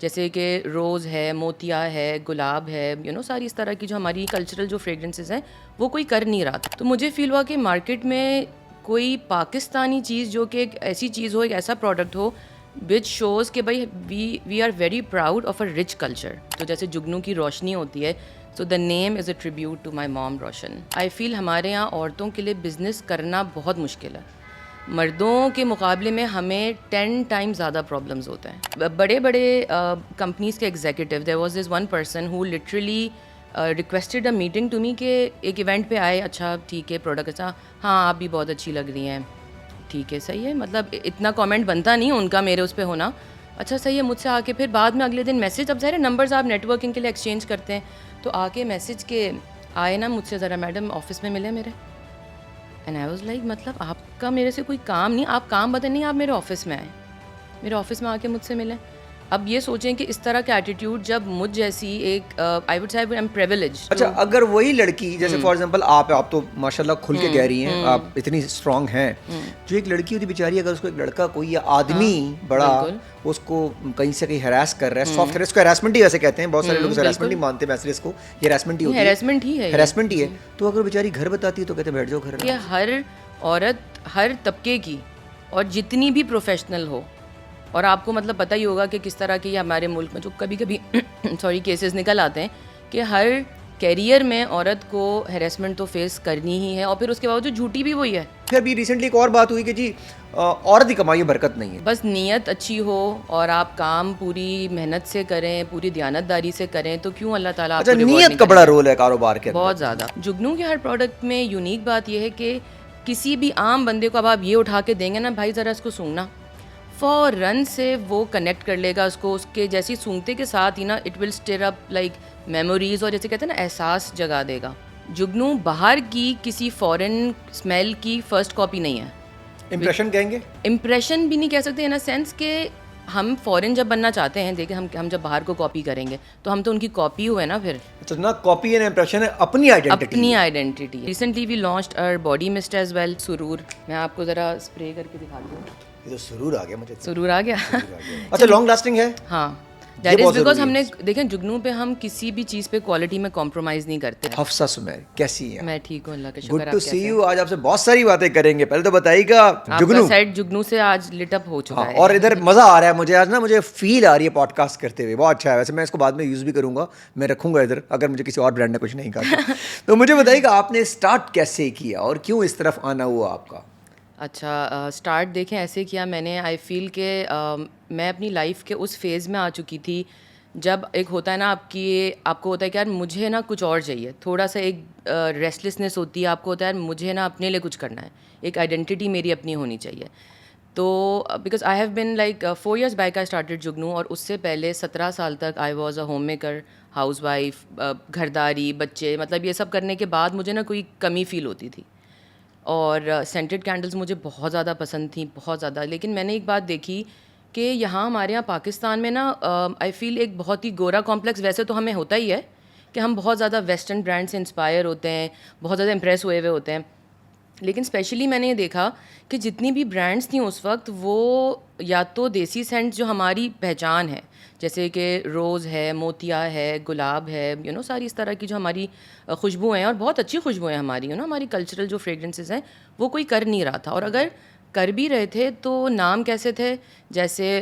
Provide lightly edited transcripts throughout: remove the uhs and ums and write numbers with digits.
جیسے کہ روز ہے, موتیا ہے, گلاب ہے, ساری اس طرح کی جو ہماری کلچرل جو فریگرنسز ہیں وہ کوئی کر نہیں رہا تھا. تو مجھے فیل ہوا کہ مارکیٹ میں کوئی پاکستانی چیز جو کہ ایک ایسی چیز ہو, ایک ایسا پروڈکٹ ہو وچ شوز کہ بھائی we are very proud of a rich culture. تو جیسے جگنو کی روشنی ہوتی ہے, سو دا نیم از اے ٹریبیوٹ ٹو مائی مام روشن. آئی فیل ہمارے یہاں عورتوں کے لیے بزنس کرنا بہت مشکل ہے. مردوں کے مقابلے میں ہمیں 10 ٹائم زیادہ پرابلمز ہوتے ہیں. بڑے بڑے کمپنیز کے executive, there was this one person who literally requested a meeting to me کہ ایک ایونٹ پہ آئے, اچھا ٹھیک ہے پروڈکٹ اچھا, ہاں آپ بھی بہت اچھی لگ رہی ہیں, ٹھیک ہے صحیح ہے, مطلب اتنا کامنٹ بنتا نہیں ان کا میرے اس پہ ہونا, اچھا صحیح ہے. مجھ سے آ کے پھر بعد میں اگلے دن میسج, اب ظاہر نمبرز آپ نیٹ ورکنگ کے لیے ایکسچینج کرتے ہیں, تو آ کے میسج کے آئے نا مجھ سے, ذرا میڈم آفس میں ملے میرے. اینڈ آئی واز لائک مطلب آپ کا میرے سے کوئی کام نہیں, آپ کام بدل نہیں, آپ میرے آفس میں آئیں, میرے آفس میں آ کے مجھ سے ملیں. اب یہ سوچیں کہ اس طرح کا ایٹیٹیوڈ جب مجھ جیسی ایک I would say I am privilege. اچھا اگر وہی لڑکی جیسے فار ایگزامپل آپ تو ماشاء اللہ کھل کے کہہ رہی ہیں, آپ اتنی اسٹرانگ ہیں, جو ایک لڑکی ہوتی بیچاری, اگر اس کو ایک لڑکا کوئی یا آدمی بڑا اس کو کہیں سے کہیں ہراس کر رہا ہے, سافٹ ہراس کو ہراسمنٹ ہی ویسے کہتے ہیں, بہت سارے لوگ ہراسمنٹ نہیں مانتے, ویسے اس کو یہ ہراسمنٹ ہی ہوتی ہے, ہراسمنٹ ہی ہے. تو اگر بیچاری گھر بتاتی ہے تو کہتے ہیں بیٹھ جاؤ گھر. کہ ہر عورت ہر طبقے کی اور جتنی بھی پروفیشنل ہو, اور آپ کو مطلب پتہ ہی ہوگا کہ کس طرح کے ہمارے ملک میں جو کبھی کبھی کیسز نکل آتے ہیں کہ ہر کیریئر میں عورت کو ہیراسمنٹ تو فیس کرنی ہی ہے, اور پھر اس کے باوجود جھوٹی بھی وہی ہے. پھر ابھی ریسنٹلی ایک اور بات ہوئی کہ جی عورت کی کمائی برکت نہیں ہے, بس نیت اچھی ہو اور آپ کام پوری محنت سے کریں, پوری دیانتداری سے کریں, تو کیوں اللہ تعالیٰ آپ کو ریوارڈ نہیں کرے گا. نیت کا بڑا رول ہے کاروبار کے اندر بہت زیادہ. جگنو کے ہر پروڈکٹ میں یونیک بات یہ ہے کہ کسی بھی عام بندے کو اب آپ یہ اٹھا کے دیں گے نا, بھائی ذرا اس کو سونگنا, فوراً سے وہ کنیکٹ کر لے گا اس کو, اس کے جیسی سونگتے کے ساتھ ہی نا it will stir up like memories, اور جیسے کہتے ہیں نا احساس جگا دے گا. جگنو باہر کی کسی فورن اسمیل کی فرسٹ کاپی نہیں ہے. امپریشن کہیں گے, امپریشن بھی نہیں کہہ سکتے, ان اے سینس کہ ہم فورن جب بننا چاہتے ہیں, دیکھیں ہم جب باہر کو کاپی کریں گے تو ہم تو ان کی کاپی ہوئے نا. پھر اچھا نہ کاپی ہے امپریشن ہے, اپنی آئیڈینٹی. ریسنٹلی وی لانچڈ اور باڈی مسٹ ایز ویل, سرور. میں آپ کو ذرا اسپرے کر کے دکھاتی ہوں. یہ تو سرور آ گیا, مجھے سرور آ گیا. اچھا لانگ لاسٹنگ ہے. ہاں دیٹ از بیکاز ہم نے دیکھیں جگنو پہ ہم کسی بھی چیز پہ کوالٹی میں کمپرومائز نہیں کرتے. حفصہ سمیر کیسی ہیں؟ میں ٹھیک ہوں اللہ کا شکر. Good to see you. آج آپ سے بہت ساری باتیں کریں گے, پہلے تو بتائیے گا جگنو سائڈ جگنو سے آج لٹ اپ ہو چکا ہے, اور ادھر مزہ آ رہا ہے مجھے آج نا, مجھے فیل آ رہی ہے پوڈ کاسٹ کرتے ہوئے, بہت اچھا ہے. ویسے میں اس کو بعد میں یوز بھی کروں گا, میں رکھوں گا ادھر اگر مجھے کسی اور برانڈ نے کچھ نہیں کہا. تو مجھے بتائیے گا آپ نے اسٹارٹ کیسے کیا اور کیوں اس طرف آنا ہوا آپ کا؟ اچھا اسٹارٹ دیکھیں ایسے کیا میں نے, آئی فیل کہ میں اپنی لائف کے اس فیز میں آ چکی تھی جب ایک ہوتا ہے نا آپ کو ہوتا ہے کہ یار مجھے نا کچھ اور چاہیے, تھوڑا سا ایک ریسٹلیسنیس ہوتی ہے, آپ کو ہوتا ہے مجھے نا اپنے لیے کچھ کرنا ہے, ایک آئیڈینٹی میری اپنی ہونی چاہیے. تو because I have been like 4 years back I started Jugnu, اور اس سے پہلے 17 سال تک I was a homemaker, housewife, گھرداری, بچے, مطلب یہ سب کرنے کے بعد مجھے نا کوئی کمی فیل ہوتی تھی. اور سینٹڈ کینڈلز مجھے بہت زیادہ پسند تھیں, بہت زیادہ. لیکن میں نے ایک بات دیکھی کہ یہاں ہمارے یہاں پاکستان میں نا آئی فیل ایک بہت ہی گورا کمپلیکس, ویسے تو ہمیں ہوتا ہی ہے کہ ہم بہت زیادہ ویسٹرن برانڈ سے انسپائر ہوتے ہیں, بہت زیادہ امپریس ہوئے ہوتے ہیں. لیکن اسپیشلی میں نے یہ دیکھا کہ جتنی بھی برانڈس تھیں اس وقت, وہ یا تو دیسی سینٹس جو ہماری پہچان ہے, جیسے کہ روز ہے, موتیا ہے, گلاب ہے, ساری اس طرح کی جو ہماری خوشبو ہیں, اور بہت اچھی خوشبو ہیں ہماری, ہماری کلچرل جو فریگرنسز ہیں وہ کوئی کر نہیں رہا تھا. اور اگر کر بھی رہے تھے تو نام کیسے تھے, جیسے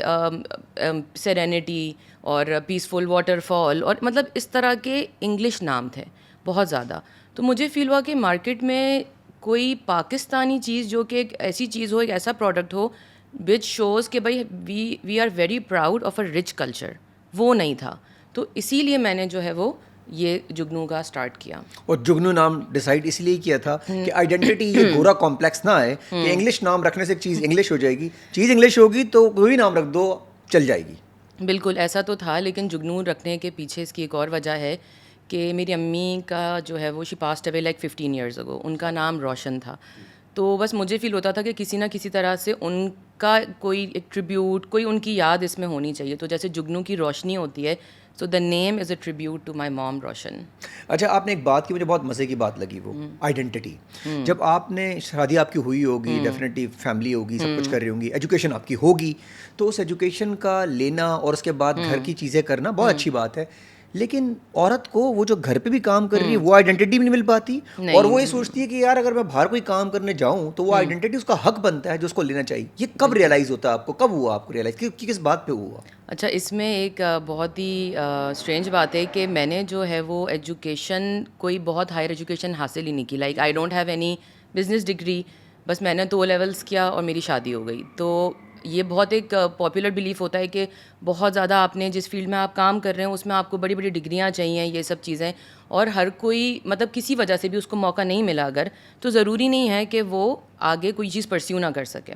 سیرینٹی اور پیسفل واٹر فال, اور مطلب اس طرح کے انگلش نام تھے بہت زیادہ. تو مجھے فیل ہوا کہ مارکیٹ میں کوئی پاکستانی چیز جو کہ ایک ایسی چیز ہو, ایک ایسا پروڈکٹ ہو وچ شوز کہ بھائی we are very proud of a rich culture, وہ نہیں تھا. تو اسی لیے میں نے جو ہے وہ یہ جگنو کا اسٹارٹ کیا. اور جگنو نام ڈیسائیڈ اس لیے کیا تھا کہ آئیڈینٹی یہ گورا کمپلیکس نہ آئے کہ انگلش نام رکھنے سے ایک چیز انگلش ہو جائے گی, چیز انگلش ہوگی تو کوئی نام رکھ دو چل جائے گی. بالکل ایسا تو تھا, لیکن جگنو رکھنے کے پیچھے اس کی ایک اور وجہ ہے کہ میری امی کا جو ہے وہ she passed away like 15 years ago, ان کا نام روشن تھا. تو بس مجھے فیل ہوتا تھا کہ کسی نہ کسی طرح سے ان کا کوئی ایک ٹریبیوٹ, کوئی ان کی یاد اس میں ہونی چاہیے. تو جیسے جگنو کی روشنی ہوتی ہے, سو دا نیم از اے ٹریبیوٹ ٹو مائی مام روشن. اچھا, آپ نے ایک بات کی, مجھے بہت مزے کی بات لگی, وہ آئیڈینٹی. جب آپ نے شادی آپ کی ہوئی ہوگی, ڈیفینیٹلی فیملی ہوگی, سب کچھ کر رہی ہوں گی, ایجوکیشن آپ کی ہوگی, تو اس ایجوکیشن کا لینا اور اس کے بعد گھر کی چیزیں کرنا بہت اچھی بات ہے. لیکن عورت کو وہ جو گھر پہ بھی کام کر رہی ہے وہ آئیڈینٹی بھی نہیں مل پاتی, اور وہ یہ سوچتی ہے کہ یار اگر میں باہر کوئی کام کرنے جاؤں تو وہ آئیڈینٹی اس کا حق بنتا ہے جو اس کو لینا چاہیے. یہ کب ریئلائز ہوتا ہے آپ کو, کب ہوا آپ کو ریئلائز, کس بات پہ ہوا؟ اچھا, اس میں ایک بہت ہی اسٹرینج بات ہے کہ میں نے جو ہے وہ ایجوکیشن کوئی بہت ہائر ایجوکیشن حاصل ہی نہیں کی. Like I don't have any business degree, بس میں نے 2 لیولس کیا اور میری شادی ہو گئی. تو یہ بہت ایک پاپولر بلیف ہوتا ہے کہ بہت زیادہ آپ نے جس فیلڈ میں آپ کام کر رہے ہیں اس میں آپ کو بڑی بڑی ڈگریاں چاہیے, یہ سب چیزیں, اور ہر کوئی مطلب کسی وجہ سے بھی اس کو موقع نہیں ملا اگر, تو ضروری نہیں ہے کہ وہ آگے کوئی چیز پرسیو نہ کر سکے.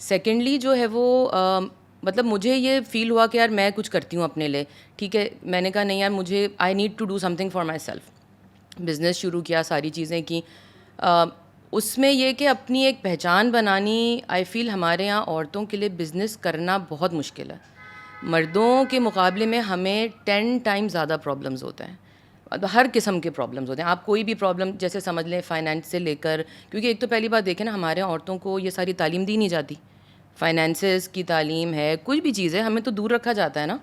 سیکنڈلی جو ہے وہ مطلب مجھے یہ فیل ہوا کہ یار میں کچھ کرتی ہوں اپنے لیے, ٹھیک ہے. میں نے کہا نہیں یار, مجھے I need to do something for myself. Business شروع کیا, ساری چیزیں کی. اس میں یہ کہ اپنی ایک پہچان بنانی, آئی فیل ہمارے یہاں عورتوں کے لیے بزنس کرنا بہت مشکل ہے. مردوں کے مقابلے میں ہمیں 10 ٹائم زیادہ پرابلمز ہوتے ہیں, ہر قسم کے پرابلمز ہوتے ہیں. آپ کوئی بھی پرابلم جیسے سمجھ لیں فائنینس سے لے کر, کیونکہ ایک تو پہلی بات دیکھیں نا, ہمارے عورتوں کو یہ ساری تعلیم دی نہیں جاتی. فائنینسز کی تعلیم ہے, کوئی بھی چیز ہے, ہمیں تو دور رکھا جاتا ہے نا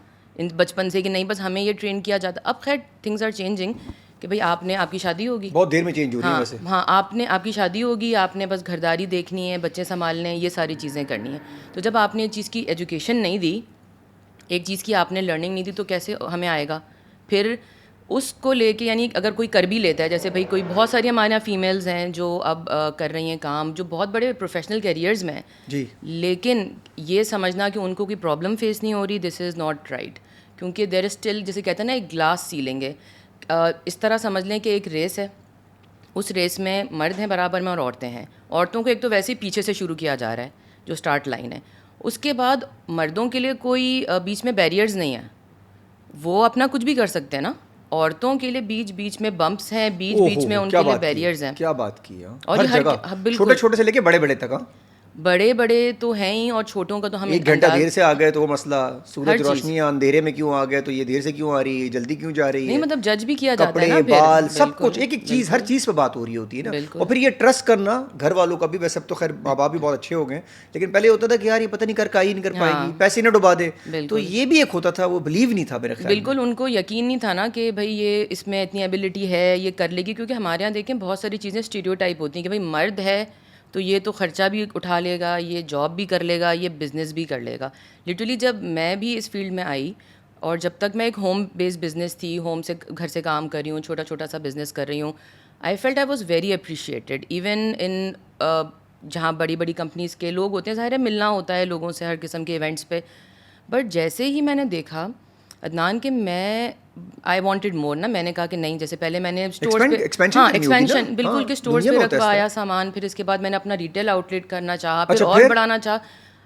بچپن سے کہ نہیں, بس ہمیں یہ ٹرین کیا جاتا. اب خیر تھنگز آر چینجنگ کہ بھائی آپ کی شادی ہوگی, بہت دیر میں چینج ہو رہی ہے ویسے. ہاں آپ کی شادی ہوگی, آپ نے بس گھرداری دیکھنی ہے, بچے سنبھالنے ہیں, یہ ساری چیزیں کرنی ہیں. تو جب آپ نے ایک چیز کی ایجوکیشن نہیں دی, ایک چیز کی آپ نے لرننگ نہیں دی, تو کیسے ہمیں آئے گا پھر اس کو لے کے. یعنی اگر کوئی کر بھی لیتا ہے, جیسے بھائی کوئی بہت ساری ہمارے یہاں فیمیلز ہیں جو اب کر رہی ہیں کام, جو بہت بڑے پروفیشنل کیریئرز میں ہیں جی, لیکن یہ سمجھنا کہ ان کو کوئی پرابلم فیس نہیں ہو رہی, دس از ناٹ رائٹ. کیونکہ دیر از اسٹل, جیسے کہتے ہیں نا ایک گلاس سیلنگ ہے. اس طرح سمجھ لیں کہ ایک ریس ہے, اس ریس میں مرد ہیں برابر میں اور عورتیں ہیں. عورتوں کو ایک تو ویسے ہی پیچھے سے شروع کیا جا رہا ہے جو اسٹارٹ لائن ہے, اس کے بعد مردوں کے لیے کوئی بیچ میں بیریئرز نہیں ہیں, وہ اپنا کچھ بھی کر سکتے ہیں نا. عورتوں کے لیے بیچ میں بمپس ہیں, بیچ میں ان کے لیے بیریئرز ہیں. کیا بات کی ہے, اور ہر جگہ, چھوٹے چھوٹے سے لے کے بڑے بڑے تک. بڑے بڑے تو ہیں ہی, اور چھوٹوں کا تو ہم 1 گھنٹہ دیر سے آ گئے تو وہ مسئلہ, سورج روشنی اندھیرے میں کیوں آ گئے, تو یہ دیر سے کیوں آ رہی ہے, جلدی کیوں جا رہی ہے. نہیں مطلب جج بھی کیا جاتا ہے نا, کپڑے, بال, سب کچھ, ایک چیز, ہر چیز پہ بات ہو رہی ہوتی ہے نا. اور پھر یہ ٹرسٹ کرنا گھر والوں کا بھی, ویسے اب تو خیر ماں باپ بھی بہت اچھے ہو گئے, لیکن پہلے ہوتا تھا کہ یار یہ پتہ نہیں کر پائے گی, پیسے نہ ڈبا دے. تو یہ بھی ایک ہوتا تھا, وہ بلیو نہیں تھا میرے خیال. بالکل ان کو یقین نہیں تھا نا کہ بھائی یہ اس میں اتنی ایبلٹی ہے, یہ کر لے گی. کیونکہ ہمارے یہاں دیکھیں بہت ساری چیزیں اسٹیریوٹائپ ہوتی ہیں کہ بھائی مرد ہے تو یہ تو خرچہ بھی اٹھا لے گا, یہ جاب بھی کر لے گا, یہ بزنس بھی کر لے گا. لٹرلی جب میں بھی اس فیلڈ میں آئی, اور جب تک میں ایک ہوم بیس بزنس تھی, ہوم سے گھر سے کام کر رہی ہوں, چھوٹا سا بزنس کر رہی ہوں, I felt I was very appreciated. Even in جہاں بڑی بڑی کمپنیز کے لوگ ہوتے ہیں, ظاہر ہے ملنا ہوتا ہے لوگوں سے ہر قسم کے ایونٹس پہ, بٹ جیسے ہی میں نے دیکھا عدنان کہ میں آئی وانٹیڈ مور نا, میں نے کہا کہ نہیں, جیسے پہلے میں نے اسٹورز پہ, ہاں ایکسپینشن بالکل, کہ اسٹورز پہ رکھوایا سامان, پھر اس کے بعد میں نے اپنا ریٹیل آؤٹ لیٹ کرنا چاہا, پھر اور بڑھانا چاہا.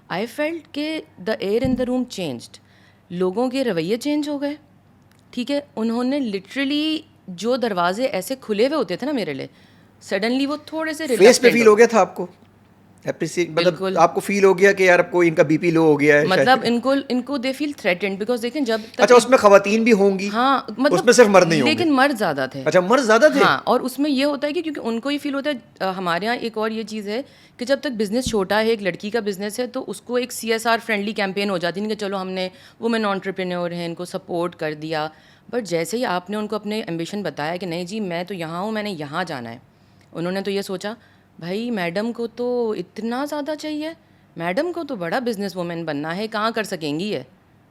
آئی فیلٹ کہ دا ایئر ان دا روم چینجڈ, لوگوں کے رویے چینج ہو گئے. ٹھیک ہے, انہوں نے لٹرلی جو دروازے ایسے کھلے ہوئے ہوتے تھے نا میرے لیے, سڈنلی وہ تھوڑے سے فیس پہ فیل ہو گیا تھا آپ کو, مطلب آپ کو فیل ہو گیا کہ یار اب کوئی ان کا بی پی لو ہو گیا ہے, مطلب ان کو دے فیل تھریٹنڈ, بیکاز دیکھیں جب تک, اچھا اس میں خواتین بھی ہوں گی, ہاں مطلب اس میں صرف مرد نہیں ہوں گے, لیکن مرد زیادہ تھے. اچھا مرد زیادہ تھے, ہاں. اور اس میں یہ ہوتا ہے کہ کیونکہ ان کو یہ فیل ہوتا ہے, ہمارے یہاں ایک اور یہ چیز ہے کہ جب تک بزنس چھوٹا ہے, ایک لڑکی کا بزنس ہے, تو اس کو ایک CSR فرینڈلی کیمپین ہو جاتی ہے کہ چلو ہم نے وومن انٹرپرینور ہیں, ان کو سپورٹ کر دیا. بٹ جیسے ہی آپ نے ان کو اپنے ایمبیشن بتایا کہ نہیں جی میں تو یہاں ہوں, میں نے یہاں جانا ہے, انہوں نے تو یہ سوچا بھائی میڈم کو تو اتنا زیادہ چاہیے, میڈم کو تو بڑا بزنس وومن بننا ہے, کہاں کر سکیں گی یہ.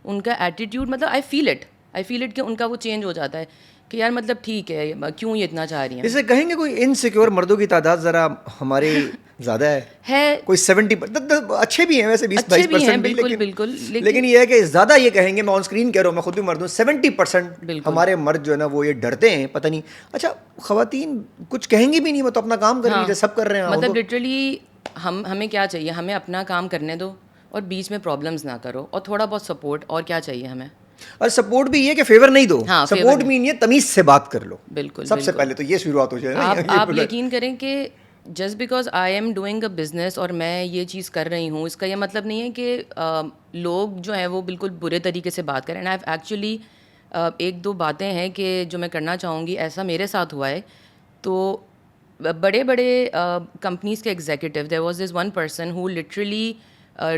ان کا ایٹیٹیوڈ مطلب آئی فیل اٹ کہ ان کا وہ چینج ہو جاتا ہے کہ یار مطلب ٹھیک ہے, کیوں یہ اتنا چاہ رہی ہیں. جیسے کہیں گے کوئی انسیکیور مردوں کی تعداد ذرا ہمارے زیادہ ہے, کوئی 70, اچھے بھی ہیں ویسے 20-22% بھی, بالکل, لیکن یہ ہے کہ زیادہ یہ کہیں گے, میں آن اسکرین کہہ رہا ہوں, میں خود بھی مرد ہوں, 70% ہمارے مرد جو ہے نا وہ یہ ڈرتے ہیں, پتہ نہیں. اچھا خواتین کچھ کہیں گی بھی نہیں, وہ تو اپنا کام کر رہی ہے, سب کر رہے ہیں. مطلب لٹرلی ہمیں کیا چاہیے, ہمیں اپنا کام کرنے دو اور بیچ میں پرابلمز نہ کرو, اور تھوڑا بہت سپورٹ, اور کیا چاہیے ہمیں. اور سپورٹ بھی یہ کہ فیور نہیں دو, سپورٹ مین یہ تمیز سے بات کر لو. بالکل, سب سے پہلے تو یہ شروعات ہو جائے. آپ یقین کریں کہ just because I am doing a business اور میں یہ چیز کر رہی ہوں, اس کا یہ مطلب نہیں ہے کہ لوگ جو ہیں وہ بالکل برے طریقے سے بات کریں. اینڈ آئی ایکچولی ایک دو باتیں ہیں کہ جو میں کرنا چاہوں گی, ایسا میرے ساتھ ہوا ہے. تو بڑے بڑے کمپنیز کے executive, there was this one person who literally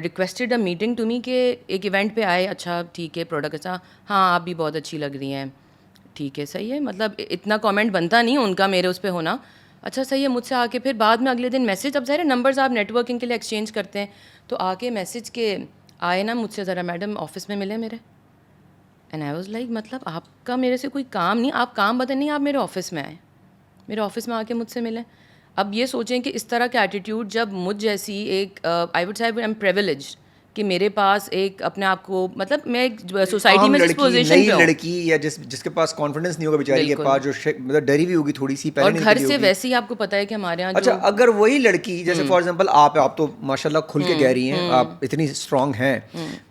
requested a meeting to me کہ ایک ایونٹ پہ آئے, اچھا ٹھیک ہے پروڈکٹ اچھا, ہاں آپ بھی بہت اچھی لگ رہی ہیں, ٹھیک ہے صحیح ہے, مطلب اتنا کامنٹ بنتا نہیں ان کا میرے اس پہ ہونا, اچھا صحیح ہے. مجھ سے آ کے پھر بعد میں اگلے دن میسج, اب ظاہر نمبرز آپ نیٹ ورکنگ کے لیے ایکسچینج کرتے ہیں, تو آ کے میسج کے آئے نا مجھ سے, ذرا میڈم آفس میں ملے میرے. اینڈ آئی واز لائک مطلب آپ کا میرے سے کوئی کام نہیں, آپ کام بدل نہیں, آپ میرے آفس میں آئیں, میرے آفس میں آ کے مجھ سے ملیں. اب یہ سوچیں کہ اس طرح کا ایٹیٹیوڈ جب مجھ جیسی ایک I would say I am privileged کہ میرے پاس ایک اپنے آپ کو, مطلب میں ایک سوسائٹی میں جس پوزیشن پہ ہوں, نئی لڑکی یا جس کے پاس کانفیڈنس نہیں ہوگا بیچاری کے پاس, جو مطلب ڈری ہوئی ہوگی تھوڑی سی, اور گھر سے ویسے ہی آپ کو پتہ ہے کہ ہمارے یہاں. اچھا اگر وہی لڑکی جیسے فار ایگزامپل آپ تو ماشاء اللہ کھل کے کہہ رہی ہیں, آپ اتنی اسٹرانگ ہیں,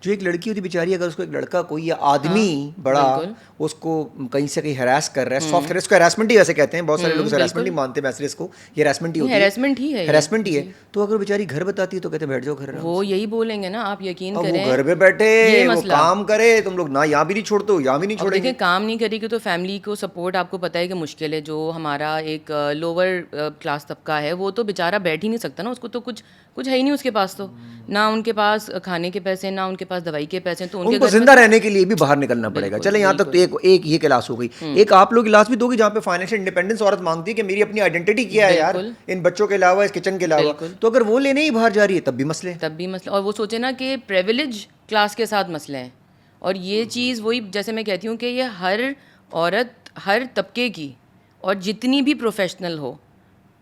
جو ایک لڑکی ہوتی بیچاری, اگر اس کو ایک لڑکا کوئی یا آدمی بڑا اس کو کہیں سے کہیں ہراس کر رہا ہے, سافٹ اس کو ہراسمنٹ ہی ویسے کہتے ہیں, بہت سارے لوگ ہراسمنٹ نہیں مانتے ویسے اس کو, یہ ہراسمنٹ ہی ہوتی ہے, ہراسمنٹ ہی ہے. تو اگر بیچاری گھر بتاتی ہے تو کہتے ہیں بیٹھ جاؤ گھر, وہ یہی بولیں گے نا, آپ یقین کریں گھر پہ بیٹھے وہ کام کرے, تم لوگ نہ یہاں بھی نہیں چھوڑتے ہو, یہاں بھی نہیں چھوڑیں گے. دیکھیں کام نہیں کرے گی تو فیملی کو سپورٹ آپ کو پتہ ہے کہ مشکل ہے. جو ہمارا ایک لوور کلاس طبقہ ہے وہ تو بیچارہ بیٹھ ہی نہیں سکتا نا, اس کو تو کچھ ہے ہی نہیں اس کے پاس, تو نہ ان کے پاس کھانے کے پیسے, نہ ان کے پاس دوائی کے پیسے, تو ان کو زندہ رہنے کے لیے بھی باہر نکلنا پڑے گا. چلے یہاں تک تو ایک یہ کلاس ہو گئی. ایک آپ لوگ کلاس بھی دو گی جہاں پہ فائنینشیل انڈیپینڈنس عورت مانگتی ہے کہ میری اپنی آئیڈینٹی کیا ہے یار, ان بچوں کے علاوہ, اس کچن کے علاوہ. تو اگر وہ لینے ہی باہر جا رہی ہے تب بھی مسئلے. اور وہ سوچے نا کہ پریویلیج کلاس کے ساتھ مسئلے ہیں. اور یہ چیز وہی جیسے میں کہتی ہوں کہ یہ ہر عورت ہر طبقے کی, اور جتنی بھی پروفیشنل ہو,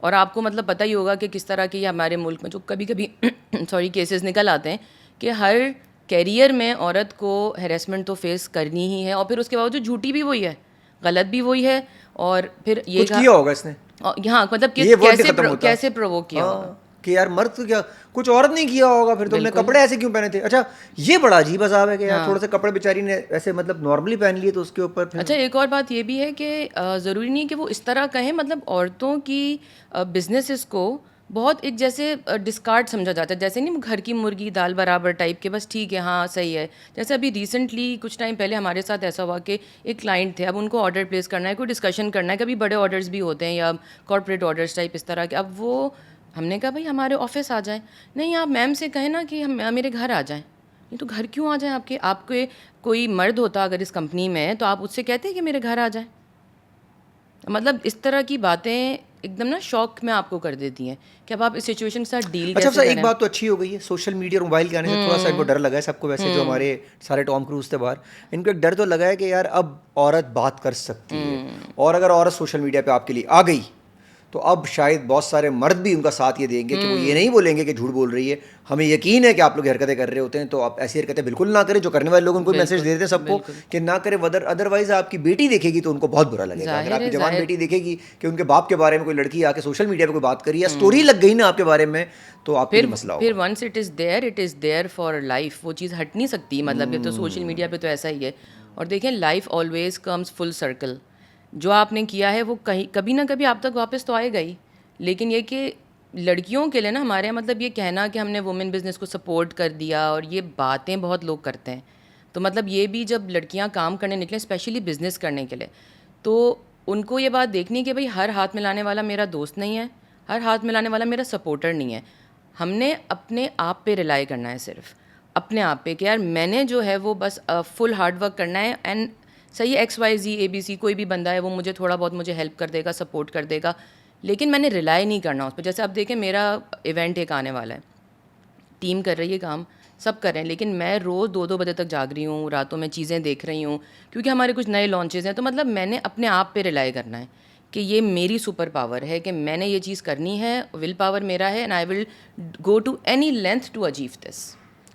اور آپ کو مطلب پتہ ہی ہوگا کہ کس طرح کے یہ ہمارے ملک میں جو کبھی کبھی کیسز نکل آتے ہیں کہ ہر کیریئر میں عورت کو ہیراسمنٹ تو فیس کرنی ہی ہے, اور پھر اس کے باوجود جھوٹی بھی وہی ہے, غلط بھی وہی ہے, اور پھر یہ کیا ہوگا اس نے, ہاں مطلب کیسے پرووک کیا ہوگا کہ یار مرد تو کیا کچھ عورت نہیں کیا ہوگا, پھر تم نے کپڑے ایسے کیوں پہنے تھے. اچھا یہ بڑا عجیب عذاب ہے کہ یار تھوڑے سے کپڑے بیچاری نے ایسے مطلب نارملی پہن لیے تو اس کے اوپر. اچھا ایک اور بات یہ بھی ہے کہ ضروری نہیں کہ وہ اس طرح کہیں, مطلب عورتوں کی بزنسز کو بہت ایک جیسے ڈسکارڈ سمجھا جاتا ہے, جیسے نہیں گھر کی مرغی دال برابر ٹائپ کے, بس ٹھیک ہے ہاں صحیح ہے. جیسے ابھی ریسنٹلی کچھ ٹائم پہلے ہمارے ساتھ ایسا ہوا کہ ایک کلائنٹ تھے, اب ان کو آرڈر پلیس کرنا ہے, کوئی ڈسکشن کرنا ہے, کبھی بڑے آرڈرز بھی ہوتے ہیں یا کارپوریٹ آرڈرز ٹائپ اس طرح کے. اب وہ ہم نے کہا بھائی ہمارے آفس آ جائیں, نہیں آپ میم سے کہیں نا کہ ہم میرے گھر آ جائیں. نہیں تو گھر کیوں آ جائیں, آپ کے کوئی مرد ہوتا اگر اس کمپنی میں تو آپ اس سے کہتے ہیں کہ میرے گھر آ جائیں. مطلب اس طرح کی باتیں ایک دم نا شوق میں آپ کو کر دیتی ہیں کہ اب آپ اس سچویشن کے ساتھ ڈیل کیسے کریں. ایک بات تو اچھی ہو گئی ہے, سوشل میڈیا اور موبائل کے آنے سے تھوڑا سا ان کو ڈر لگا ہے سب کو, ویسے جو ہمارے سارے ٹام کروز تھے باہر, ان کو ایک ڈر تو لگا ہے کہ یار اب عورت بات کر سکتی ہے, اور اگر عورت سوشل میڈیا پہ آپ کے لیے آ گئی تو اب شاید بہت سارے مرد بھی ان کا ساتھ یہ دیں گے کہ وہ یہ نہیں بولیں گے کہ جھوٹ بول رہی ہے, ہمیں یقین ہے کہ آپ لوگ حرکتیں کر رہے ہوتے ہیں, تو آپ ایسی حرکتیں بالکل نہ کریں. جو کرنے والے لوگ ان کو میسج دے دیتے ہیں سب کو کہ نہ کرے, ادروائز آپ کی بیٹی دیکھے گی تو ان کو بہت برا لگے گا. اگر آپ کی جوان بیٹی دیکھے گی کہ ان کے باپ کے بارے میں کوئی لڑکی آ کے سوشل میڈیا پہ کوئی بات کری یا اسٹوری لگ گئی نا آپ کے بارے میں, تو آپ پھر مسئلہ ہوگا. پھر once it is there for life, وہ چیز ہٹ نہیں سکتی. مطلب یہ تو سوشل میڈیا پہ تو ایسا ہی ہے. اور دیکھیں life always comes full circle, جو آپ نے کیا ہے وہ کبھی نہ کبھی آپ تک واپس تو آئے گا ہی. لیکن یہ کہ لڑکیوں کے لیے نا ہمارے یہاں مطلب یہ کہنا کہ ہم نے وومن بزنس کو سپورٹ کر دیا, اور یہ باتیں بہت لوگ کرتے ہیں. تو مطلب یہ بھی جب لڑکیاں کام کرنے نکلیں اسپیشلی بزنس کرنے کے لیے, تو ان کو یہ بات دیکھنی کہ بھائی ہر ہاتھ میں لانے والا میرا دوست نہیں ہے, ہر ہاتھ میں لانے والا میرا سپورٹر نہیں ہے. ہم نے اپنے آپ پہ ریلائی کرنا ہے, صرف اپنے آپ پہ, کہ یار میں نے جو ہے وہ بس فل ہارڈ ورک کرنا ہے. اینڈ صحیح XYZ ABC کوئی بھی بندہ ہے وہ مجھے تھوڑا بہت مجھے ہیلپ کر دے گا, سپورٹ کر دے گا, لیکن میں نے ریلائی نہیں کرنا اس پہ. جیسے اب دیکھیں میرا ایونٹ ایک آنے والا ہے, ٹیم کر رہی ہے کام, سب کر رہے ہیں, لیکن میں روز 2 بجے تک جاگ رہی ہوں, راتوں میں چیزیں دیکھ رہی ہوں, کیونکہ ہمارے کچھ نئے لانچز ہیں. تو مطلب میں نے اپنے آپ پہ ریلائی کرنا ہے کہ یہ میری سپر پاور ہے کہ میں نے یہ چیز کرنی ہے, ول پاور میرا ہے, and I will go to any length to achieve this.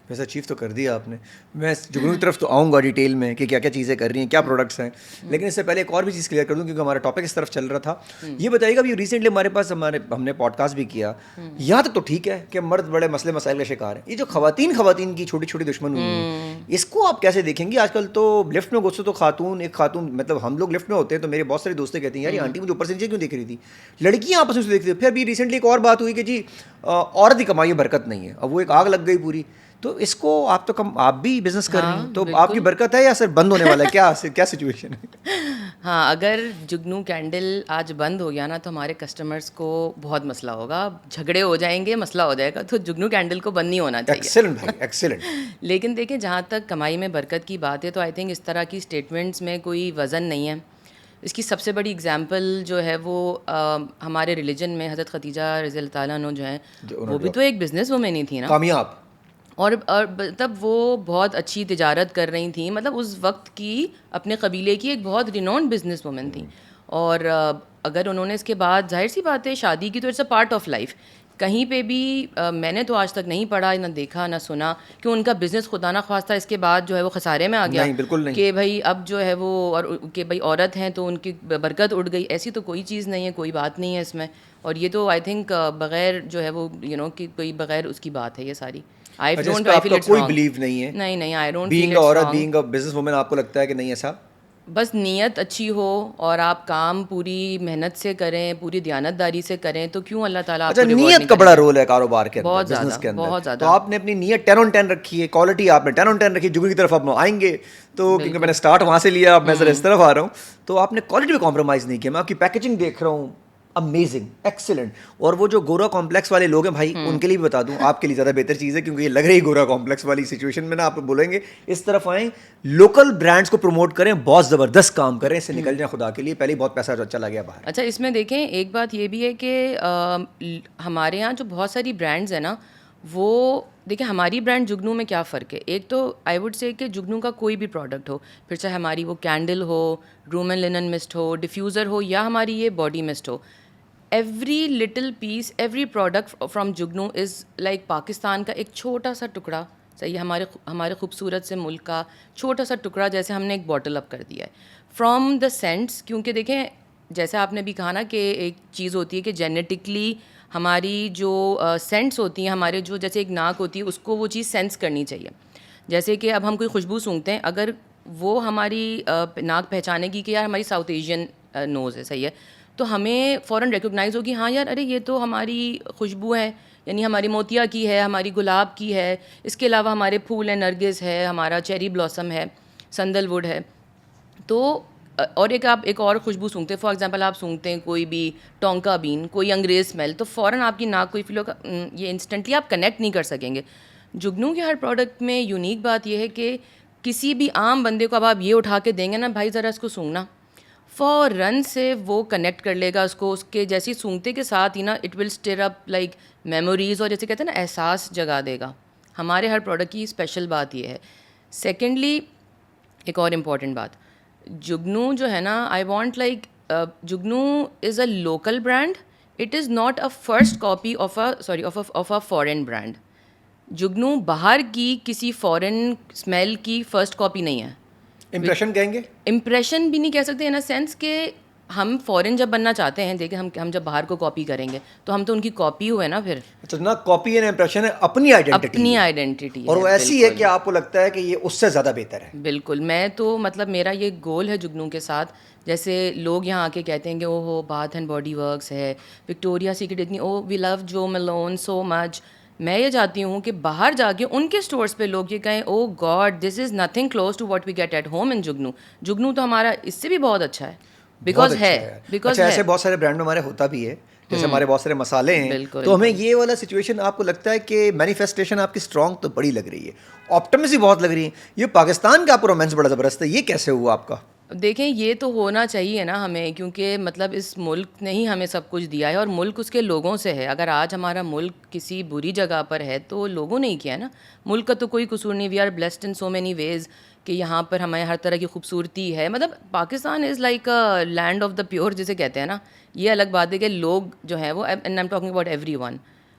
ویسے اچیو تو کر دیا آپ نے. میں جگنو کی طرف تو آؤں گا ڈیٹیل میں کہ کیا کیا چیزیں کر رہی ہیں, کیا پروڈکٹس ہیں, لیکن اس سے پہلے ایک اور بھی چیز کلیئر کر دوں کیونکہ ہمارا ٹاپک اس طرف چل رہا تھا. یہ بتائیے گا ابھی ریسنٹلی ہمارے پاس ہم نے پوڈ کاسٹ بھی کیا, یہاں تک تو ٹھیک ہے کہ مرد بڑے مسئلے مسائل کا شکار ہیں, یہ جو خواتین کی چھوٹی چھوٹی دشمن ہوئی ہیں, اس کو آپ کیسے دیکھیں گی؟ آج کل تو لفٹ میں گھسو تو ایک خاتون مطلب ہم لوگ لفٹ میں ہوتے ہیں تو میرے بہت سارے دوستیں کہتے ہیں یار یہ آنٹی مجھے اوپر سے نیچے کیوں دیکھ رہی تھی. لڑکیاں آپس میں سے دیکھتی ہیں. پھر ابھی ریسنٹلی ایک اور بات ہوئی کہ جی عورت کی کمائی میں برکت نہیں ہے, اب وہ ایک آگ لگ گئی پوری. تو اس کو آپ تو آپ بھی بزنس کر رہی ہیں, تو آپ کی برکت ہے یا صرف بند ہونے والا ہے, کیا سچویشن ہے؟ ہاں, اگر جگنو کینڈل آج بند ہو گیا نا تو ہمارے کسٹمرس کو بہت مسئلہ ہوگا, جھگڑے ہو جائیں گے, مسئلہ ہو جائے گا. تو جگنو کینڈل کو بند نہیں ہونا چاہیے. ایکسلنٹ بھائی, ایکسلنٹ. لیکن دیکھیں جہاں تک کمائی میں برکت کی بات ہے تو آئی تھنک اس طرح کی اسٹیٹمنٹس میں کوئی وزن نہیں ہے. اس کی سب سے بڑی اگزامپل جو ہے وہ ہمارے ریلیجن میں حضرت خدیجہ رضی اللہ تعالیٰ عنہ جو ہیں, وہ بھی تو ایک بزنس وومن ہی تھی نا, کامیاب, اور مطلب وہ بہت اچھی تجارت کر رہی تھیں, مطلب اس وقت کی اپنے قبیلے کی ایک بہت رینونڈ بزنس وومن تھیں. اور اگر انہوں نے اس کے بعد ظاہر سی بات ہے شادی کی تو it's a part of life. کہیں پہ بھی میں نے تو آج تک نہیں پڑھا, نہ دیکھا, نہ سنا کہ ان کا بزنس خدا نہ خواستہ اس کے بعد جو ہے وہ خسارے میں آ گیا. نہیں, بالکل نہیں. کہ بھائی اب جو ہے وہ اور کہ بھائی عورت ہیں تو ان کی برکت اٹھ گئی, ایسی تو کوئی چیز نہیں ہے, کوئی بات نہیں ہے اس میں. اور یہ تو آئی تھنک بغیر جو ہے وہ کہ کوئی بغیر اس کی بات ہے یہ ساری. کوئی بلیو نہیں ہے نہیں, آئی ڈونٹ بینگ اے عورت, بینگ اے بزنس وومن, آپ کو لگتا ہے کہ نہیں ایسا؟ بس نیت اچھی ہو اور آپ کام پوری محنت سے کریں, پوری دیانتداری سے کریں تو کیوں اللہ تعالیٰ آپ کو ریوارڈ نہیں کرے. نیت کا بڑا رول ہے کاروبار کے اندر, بہت بزنس کے اندر. بہت زیادہ. تو آپ نے اپنی نیت 10 on 10 رکھی ہے, کوالٹی آپ نے 10 on 10 رکھی. جگنو کی طرف آپ آئیں گے تو کیونکہ میں نے اسٹارٹ وہاں سے لیا, اب میں ذرا اس طرف آ رہا ہوں, تو آپ نے کوالٹی پہ کمپرومائز نہیں کیا. میں آپ کی پیکیجنگ دیکھ رہا ہوں, امیزنگ, ایکسلنٹ. اور وہ جو گورا کمپلیکس والے لوگ ہیں بھائی, ان کے لیے بھی بتا دوں, آپ کے لیے زیادہ بہتر چیز ہے کیونکہ یہ لگ رہی گورا کمپلیکس والی سچویشن میں نا آپ بولیں گے اس طرف آئیں, لوکل برانڈس کو پروموٹ کریں, بہت زبردست کام کریں, اس سے نکل جائیں خدا کے لیے. پہلے بہت پیسہ چلا گیا باہر. اچھا, اس میں دیکھیں ایک بات یہ بھی ہے کہ ہمارے یہاں جو بہت ساری برانڈز ہیں نا, وہ دیکھیں ہماری برانڈ جگنو میں کیا فرق ہے. ایک تو آئی وڈ سے کہ جگنو کا کوئی بھی پروڈکٹ ہو, پھر چاہے ہماری وہ کینڈل ہو, روم اینڈ لنن مسٹ ہو, ڈیفیوزر ہو, یا ہماری یہ باڈی مسٹ ہو, every little piece, every product from Jugnu is like Pakistan کا ایک چھوٹا سا ٹکڑا, صحیح, ہمارے خوبصورت سے ملک کا چھوٹا سا ٹکڑا, جیسے ہم نے ایک باٹل اپ کر دیا ہے فرام دا سینٹس. کیونکہ دیکھیں جیسے آپ نے بھی کہا نا کہ ایک چیز ہوتی ہے کہ جینیٹکلی ہماری جو سینٹس ہوتی ہیں, ہمارے جو جیسے ایک ناک ہوتی ہے اس کو وہ چیز سینس کرنی چاہیے. جیسے کہ اب ہم کوئی خوشبو سونگھتے ہیں, اگر وہ ہماری ناک پہچانے کی کہ یار ہماری ساؤتھ ایشین نوز ہے, صحیح ہے, تو ہمیں فوراً ریکگنائز ہوگی, ہاں یار ارے یہ تو ہماری خوشبو ہے, یعنی ہماری موتیا کی ہے, ہماری گلاب کی ہے, اس کے علاوہ ہمارے پھول ہیں, نرگس ہے, ہمارا چیری بلاسم ہے, سندل ووڈ ہے. تو اور آپ ایک اور خوشبو سونگتے ہیں, فار ایگزامپل آپ سونگتے ہیں کوئی بھی ٹونکا بین, کوئی انگریز اسمیل, تو فوراً آپ کی ناک کوئی فیل ہوگا, یہ انسٹنٹلی آپ کنیکٹ نہیں کر سکیں گے. جگنو کے ہر پروڈکٹ میں یونیک بات یہ ہے کہ کسی بھی عام بندے کو اب آپ یہ اٹھا کے دیں گے نا, بھائی ذرا اس کو سونگنا, فوراً سے وہ کنیکٹ کر لے گا اس کو, اس کے جیسی سونگتے کے ساتھ ہی نا it will stir up like memories, اور جیسے کہتے ہیں نا احساس جگا دے گا. ہمارے ہر پروڈکٹ کی اسپیشل بات یہ ہے. سیکنڈلی ایک اور امپورٹنٹ بات, جگنو جو ہے نا, I want like Jugnu is a local brand, it is not a first copy of a foreign brand. Jugnu باہر کی کسی فورن اسمیل کی فرسٹ کاپی نہیں ہے. امپریشن کہیں گے, امپریشن بھی نہیں کہہ سکتے, ان اے سینس کہ ہم فورن جب بننا چاہتے ہیں, دیکھیں ہم جب باہر کو کاپی کریں گے تو ہم تو ان کی کاپی ہوئے نا. پھر اچھا نہ کاپی اینڈ امپریشن ہے, اپنی آئیڈینٹی, اور وہ ایسی ہے کہ آپ کو لگتا ہے کہ یہ اس سے زیادہ بہتر ہے. بالکل. میں تو مطلب میرا یہ گول ہے جگنو کے ساتھ, جیسے لوگ یہاں آ کے کہتے ہیں کہ او ہو باتھ اینڈ باڈی ورکس ہے, وکٹوریا سیکرٹ اتنی, او وی لو جو میلون سو مچ. میں یہ چاہتی ہوں کہ باہر جا کے ان کے اسٹورس پہ لوگ یہ کہیں oh God this is nothing close to what we get at home in Jugnu. Jugnu تو ہمارا اس سے بھی بہت اچھا ہے, بیکاز ہے. ایسے بہت سارے برانڈ ہمارے ہوتا بھی ہے, جیسے ہمارے بہت سارے مسالے ہیں, تو ہمیں یہ والا سچویشن آپ کو لگتا ہے کہ مینیفیسٹیشن آپ کی اسٹرانگ تو بڑی لگ رہی ہے, آپٹمسی بہت لگ رہی ہے. یہ پاکستان کا آپ کو رومانس بڑا زبردست ہے, یہ کیسے ہوا آپ کا؟ دیکھیں یہ تو ہونا چاہیے نا ہمیں, کیونکہ مطلب اس ملک نے ہی ہمیں سب کچھ دیا ہے اور ملک اس کے لوگوں سے ہے. اگر آج ہمارا ملک کسی بری جگہ پر ہے تو لوگوں نے ہی کیا ہے نا, ملک کا تو کوئی قصور نہیں. We are blessed in so many ways کہ یہاں پر ہمیں ہر طرح کی خوبصورتی ہے. مطلب Pakistan is like a land of the pure جسے کہتے ہیں نا. یہ الگ بات ہے کہ لوگ جو ہیں وہ, and I am talking about every one,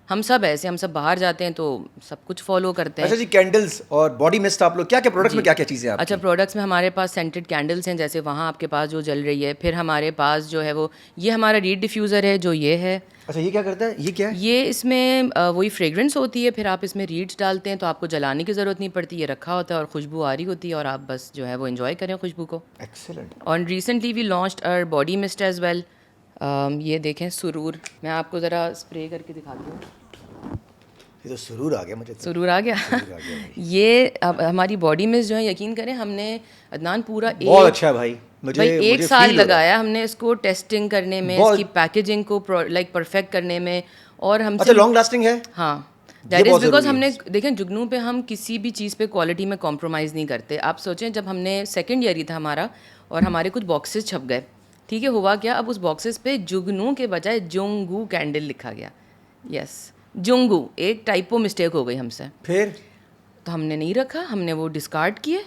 ہم سب ایسے, ہم سب باہر جاتے ہیں تو سب کچھ فالو کرتے ہیں. اچھا جی, کینڈلز اور باڈی مسٹ آپ لوگ کیا کیا پروڈکٹس میں کیا کیا چیزیں آپ؟ اچھا, پروڈکٹس میں ہمارے پاس سینٹڈ کینڈلس ہیں, جیسے وہاں آپ کے پاس جو جل رہی ہے. پھر ہمارے پاس جو ہے وہ یہ ہمارا ریڈ ڈیفیوزر ہے جو یہ ہے. اچھا, یہ کیا کرتا ہے, یہ کیا ہے؟ یہ اس میں وہی فریگرنس ہوتی ہے, پھر آپ اس میں ریڈس ڈالتے ہیں تو آپ کو جلانے کی ضرورت نہیں پڑتی, یہ رکھا ہوتا ہے اور خوشبو آ رہی ہوتی ہے اور آپ بس جو ہے وہ انجوائے کریں خوشبو کو. ایکسلنٹ. اور ریسنٹلی وی لانچڈ اور باڈی مسٹ ایز ویل. یہ دیکھیں سرور, میں آپ کو ذرا اسپرے کر کے دکھاتی ہوں. یہ تو سرور آ گیا, مجھے سرور آ گیا. یہ ہماری باڈی مسٹ جو ہے, یقین کریں ہم نے عدنان پورا بہت اچھا ہے بھائی, بھائی 1 سال لگایا ہم نے اس کو ٹیسٹنگ کرنے میں, اس کی پیکیجنگ کو لائک پرفیکٹ کرنے میں. اور ہم اچھا لانگ لاسٹنگ ہے. ہاں, دیٹ از بیکاز ہم نے دیکھیں جگنو پہ ہم کسی بھی چیز پہ کوالٹی میں کمپرومائز نہیں کرتے. آپ سوچیں جب ہم نے سیکنڈ ایئر ہی تھا ہمارا اور ہمارے کچھ باکسز چھپ گئے, ٹھیک ہے, ہوا کیا, اب اس باکسز پہ جگنو کے بجائے جونگو کینڈل لکھا گیا. یس, جونگو, ایک ٹائپو مسٹیک ہو گئی ہم سے. پھر تو ہم نے نہیں رکھا, ہم نے وہ ڈسکارڈ کیے.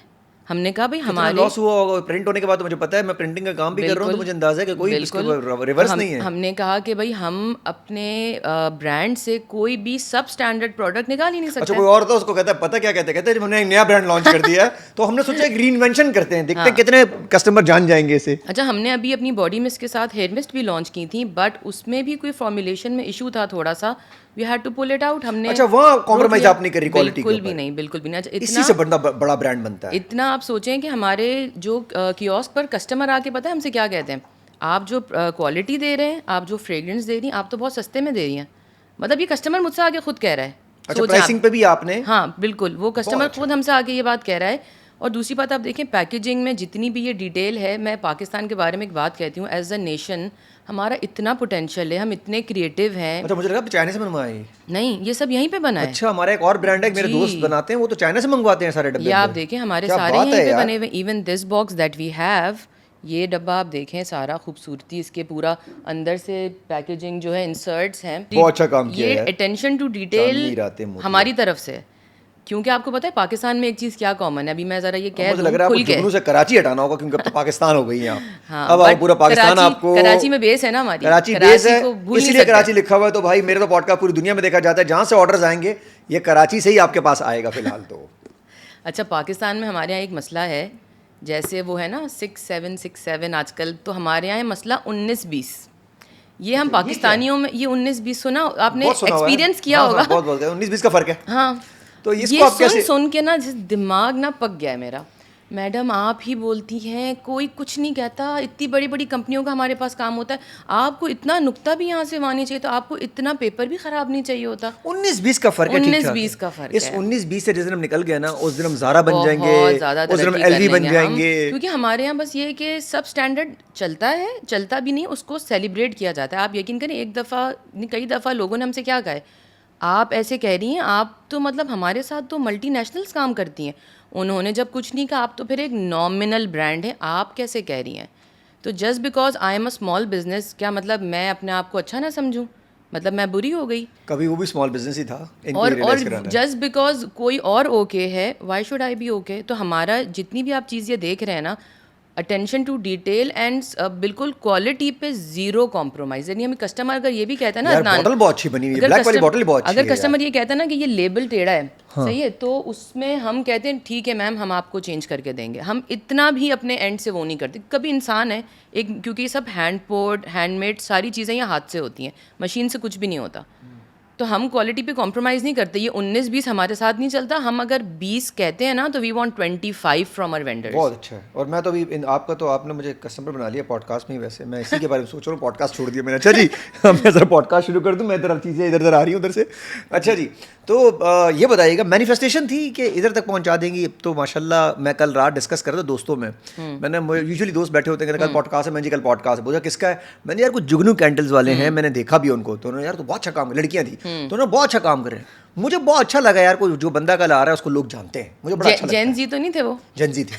ہم نے کہا بھائی ہمارے لاس ہوا ہوگا پرنٹ ہونے کے بعد. مجھے پتا ہے, میں پرنٹنگ کا کام بھی کر رہا ہوں تو مجھے اندازہ ہے کہ کوئی اس کا ریورس نہیں ہے. ہم نے کہا کہ بھائی ہم اپنے برانڈ سے کوئی بھی سب اسٹینڈرڈ پروڈکٹ نکال ہی نہیں سکتے. اچھا, کوئی اور تو اس کو کہتا ہے, پتہ کیا کہتے ہیں, ہم نے ایک نیا برانڈ لانچ کر دیا ہے تو ہم نے سوچا ایک ری انوینشن کرتے ہیں, دیکھتے ہیں کتنے کسٹمر جان جائیں گے اسے. اچھا, ہم نے ابھی اپنی باڈی مسٹ کے ساتھ ہیئر مسٹ بھی لانچ کی تھی, بٹ اس میں بھی کوئی فارمولیشن میں ایشو تھا تھوڑا سا, we had to pull it out. ہم نے اچھا, وہاں کمپرومائز آپ نہیں کری کوالٹی بالکل بھی نہیں, بالکل بھی نہیں. اسی سے بڑا برانڈ بنتا ہے. اتنا آپ سوچیں کہ ہمارے جو کیوسک پر کسٹمر آ کے پتہ ہے ہم سے کیا کہتے ہیں, آپ جو کوالٹی دے رہے ہیں, آپ جو فریگرنس دے رہی ہیں, آپ تو بہت سستے میں دے رہی ہیں. مطلب یہ کسٹمر مجھ سے آ کے خود کہہ رہا ہے. اچھا, پرائسنگ پہ بھی آپ نے؟ ہاں بالکل, وہ کسٹمر خود ہم سے آ کے یہ بات کہہ رہا ہے. اور دوسری بات آپ دیکھیں, پیکیجنگ میں جتنی بھی یہ ڈیٹیل ہے, میں پاکستان کے بارے میں ایک بات کہتی ہوں, ایز اے نیشن ہمارا اتنا پوٹینشیل ہے, ہم اتنے کریٹو ہیں. اچھا, مجھے لگا چائنا سے بنوایا ہے. نہیں, یہ سب یہیں پہ بنا ہے. اچھا, ہمارا ایک اور برانڈ ہے, میرے دوست بناتے ہیں, وہ تو چائنا سے منگواتے ہیں سارے ڈبے. یہ آپ دیکھیں ہمارے سارے یہیں پہ بنے ہوئے. Even this box that we have, یہ ڈبہ آپ دیکھیں, سارا خوبصورتی اس کے پورا اندر سے پیکیجنگ جو ہے, انسرٹس ہیں. بہت اچھا کام کیا ہے. یہ اٹینشن ٹو ڈیٹیل ہماری طرف سے, کیونکہ آپ کو پتا ہے پاکستان میں ایک چیز کیا کامن ہے. ابھی میں ذرا یہ کہہ دوں کھل کے, جگنو سے کراچی ہٹانا ہوگا کیونکہ اب تو پاکستان ہو گئی ہیں آپ. اب آپ پورا پاکستان, آپ کو کراچی میں بیس ہے نا ہماری, کراچی بیس ہے, اسی لیے کراچی لکھا ہوا ہے. تو بھائی میرے تو پوڈ کاسٹ پوری دنیا میں دیکھا جاتا ہے, جہاں سے آرڈرز آئیں گے یہ کراچی سے ہی آپ کے پاس آئے گا فی الحال تو. اچھا, پاکستان میں ہمارے یہاں ایک مسئلہ ہے, جیسے وہ ہے نا 6767 آج کل, تو ہمارے یہاں ہے مسئلہ 1920. یہ ہم پاکستانیوں میں یہ 1920 سنا آپ نے ایکسپیرینس کیا ہوگا. بہت بہت 19-20 کا فرق ہے. ہاں, تو یہ سن کے نا دماغ نہ پک گیا ہے میرا. میڈم آپ ہی بولتی ہیں, کوئی کچھ نہیں کہتا, اتنی بڑی بڑی کمپنیوں کا ہمارے پاس کام ہوتا ہے, آپ کو اتنا نقطہ بھی یہاں سے وہاں چاہیے, تو آپ کو اتنا پیپر بھی خراب نہیں چاہیے ہوتا. 19-20 کا فرق ہے. 19-20 کا فرق ہے. اس 19-20 سے جس دن ہم نکل گئے نا, اس دن ہم زارا بن جائیں گے, اس دن ہم ایل وی بن جائیں گے. کیونکہ ہمارے یہاں بس یہ کہ سب اسٹینڈرڈ چلتا ہے, چلتا بھی نہیں, اس کو سیلیبریٹ کیا جاتا ہے. آپ یقین کریں, ایک دفعہ کئی دفعہ لوگوں نے ہم سے کیا کہا ہے, آپ ایسے کہہ رہی ہیں, آپ تو مطلب ہمارے ساتھ تو ملٹی نیشنلز کام کرتی ہیں. انہوں نے جب کچھ نہیں کہا, آپ تو پھر ایک نامنل برانڈ ہے, آپ کیسے کہہ رہی ہیں. تو just because I am a small business, کیا مطلب میں اپنے آپ کو اچھا نہ سمجھوں, مطلب میں بری ہو گئی. کبھی وہ بھی اسمال بزنس ہی تھا. اور جسٹ بیکاز کوئی اور اوکے ہے, why should I be okay. تو ہمارا جتنی بھی آپ چیز یہ دیکھ رہے ہیں نا, اٹینشن ٹو ڈیٹیل اینڈ بالکل کوالٹی پہ زیرو کمپرومائز. یعنی ہمیں کسٹمر اگر یہ بھی کہتا ہے نا, بوٹل بہت اچھی بنی ہوئی ہے, بلیک والی بوٹل بہت اچھی ہے. اگر کسٹمر یہ کہتا ہے نا کہ یہ لیبل ٹیڑھا ہے, صحیح ہے, تو اس میں ہم کہتے ہیں ٹھیک ہے میم, ہم آپ کو چینج کر کے دیں گے. ہم اتنا بھی اپنے اینڈ سے وہ نہیں کرتے. کبھی انسان ہے ایک, کیونکہ یہ سب ہینڈ پورڈ ہینڈ میڈ ساری چیزیں یہ ہاتھ سے ہوتی ہیں, مشین سے کچھ بھی نہیں ہوتا. تو ہم کوالٹی پہ کمپرومائز نہیں کرتے. یہ 19-20 ہمارے ساتھ نہیں چلتا. ہم اگر 20 کہتے ہیں نا, تو we want 25 from our vendors. بہت اچھا ہے. اور میں تو ابھی آپ کا, تو آپ نے مجھے کسٹمر بنا لیا پوڈ کاسٹ میں ہی. ویسے میں اسی کے بارے میں سوچ رہا ہوں, پوڈ کاسٹ چھوڑ دیا میں نے. اچھا جی, میں ذرا پوڈ کاسٹ شروع کر دوں, میں طرف چیزیں ادھر ادھر آ رہی ہوں ادھر سے. اچھا جی, تو یہ بتائیے گا, مینیفیسٹیشن تھی کہ ادھر تک پہنچا دیں گی. تو ماشاء اللہ میں کل رات ڈسکس کر رہا تھا دوستوں میں, میں نے یوزلی دوست بیٹھے ہوتے ہیں کہ کل پوڈ کاسٹ ہے, میں جی کل پوڈ کاسٹ ہے. بولا کس کا ہے؟ میں نے یار کچھ جگنو کینڈلز والے ہیں, میں نے دیکھا بھی ان کو, تو انہوں نے یار تو بہت اچھا کام, لڑکیاں تھیں, تو انہوں نے بہت اچھا کام کرے. مجھے بہت اچھا لگا یار, کوئی جو بندہ کل آ رہا ہے اس کو لوگ جانتے ہیں, مجھے بڑا اچھا لگا. جین زی تو نہیں تھے وہ؟ جنزی تھے,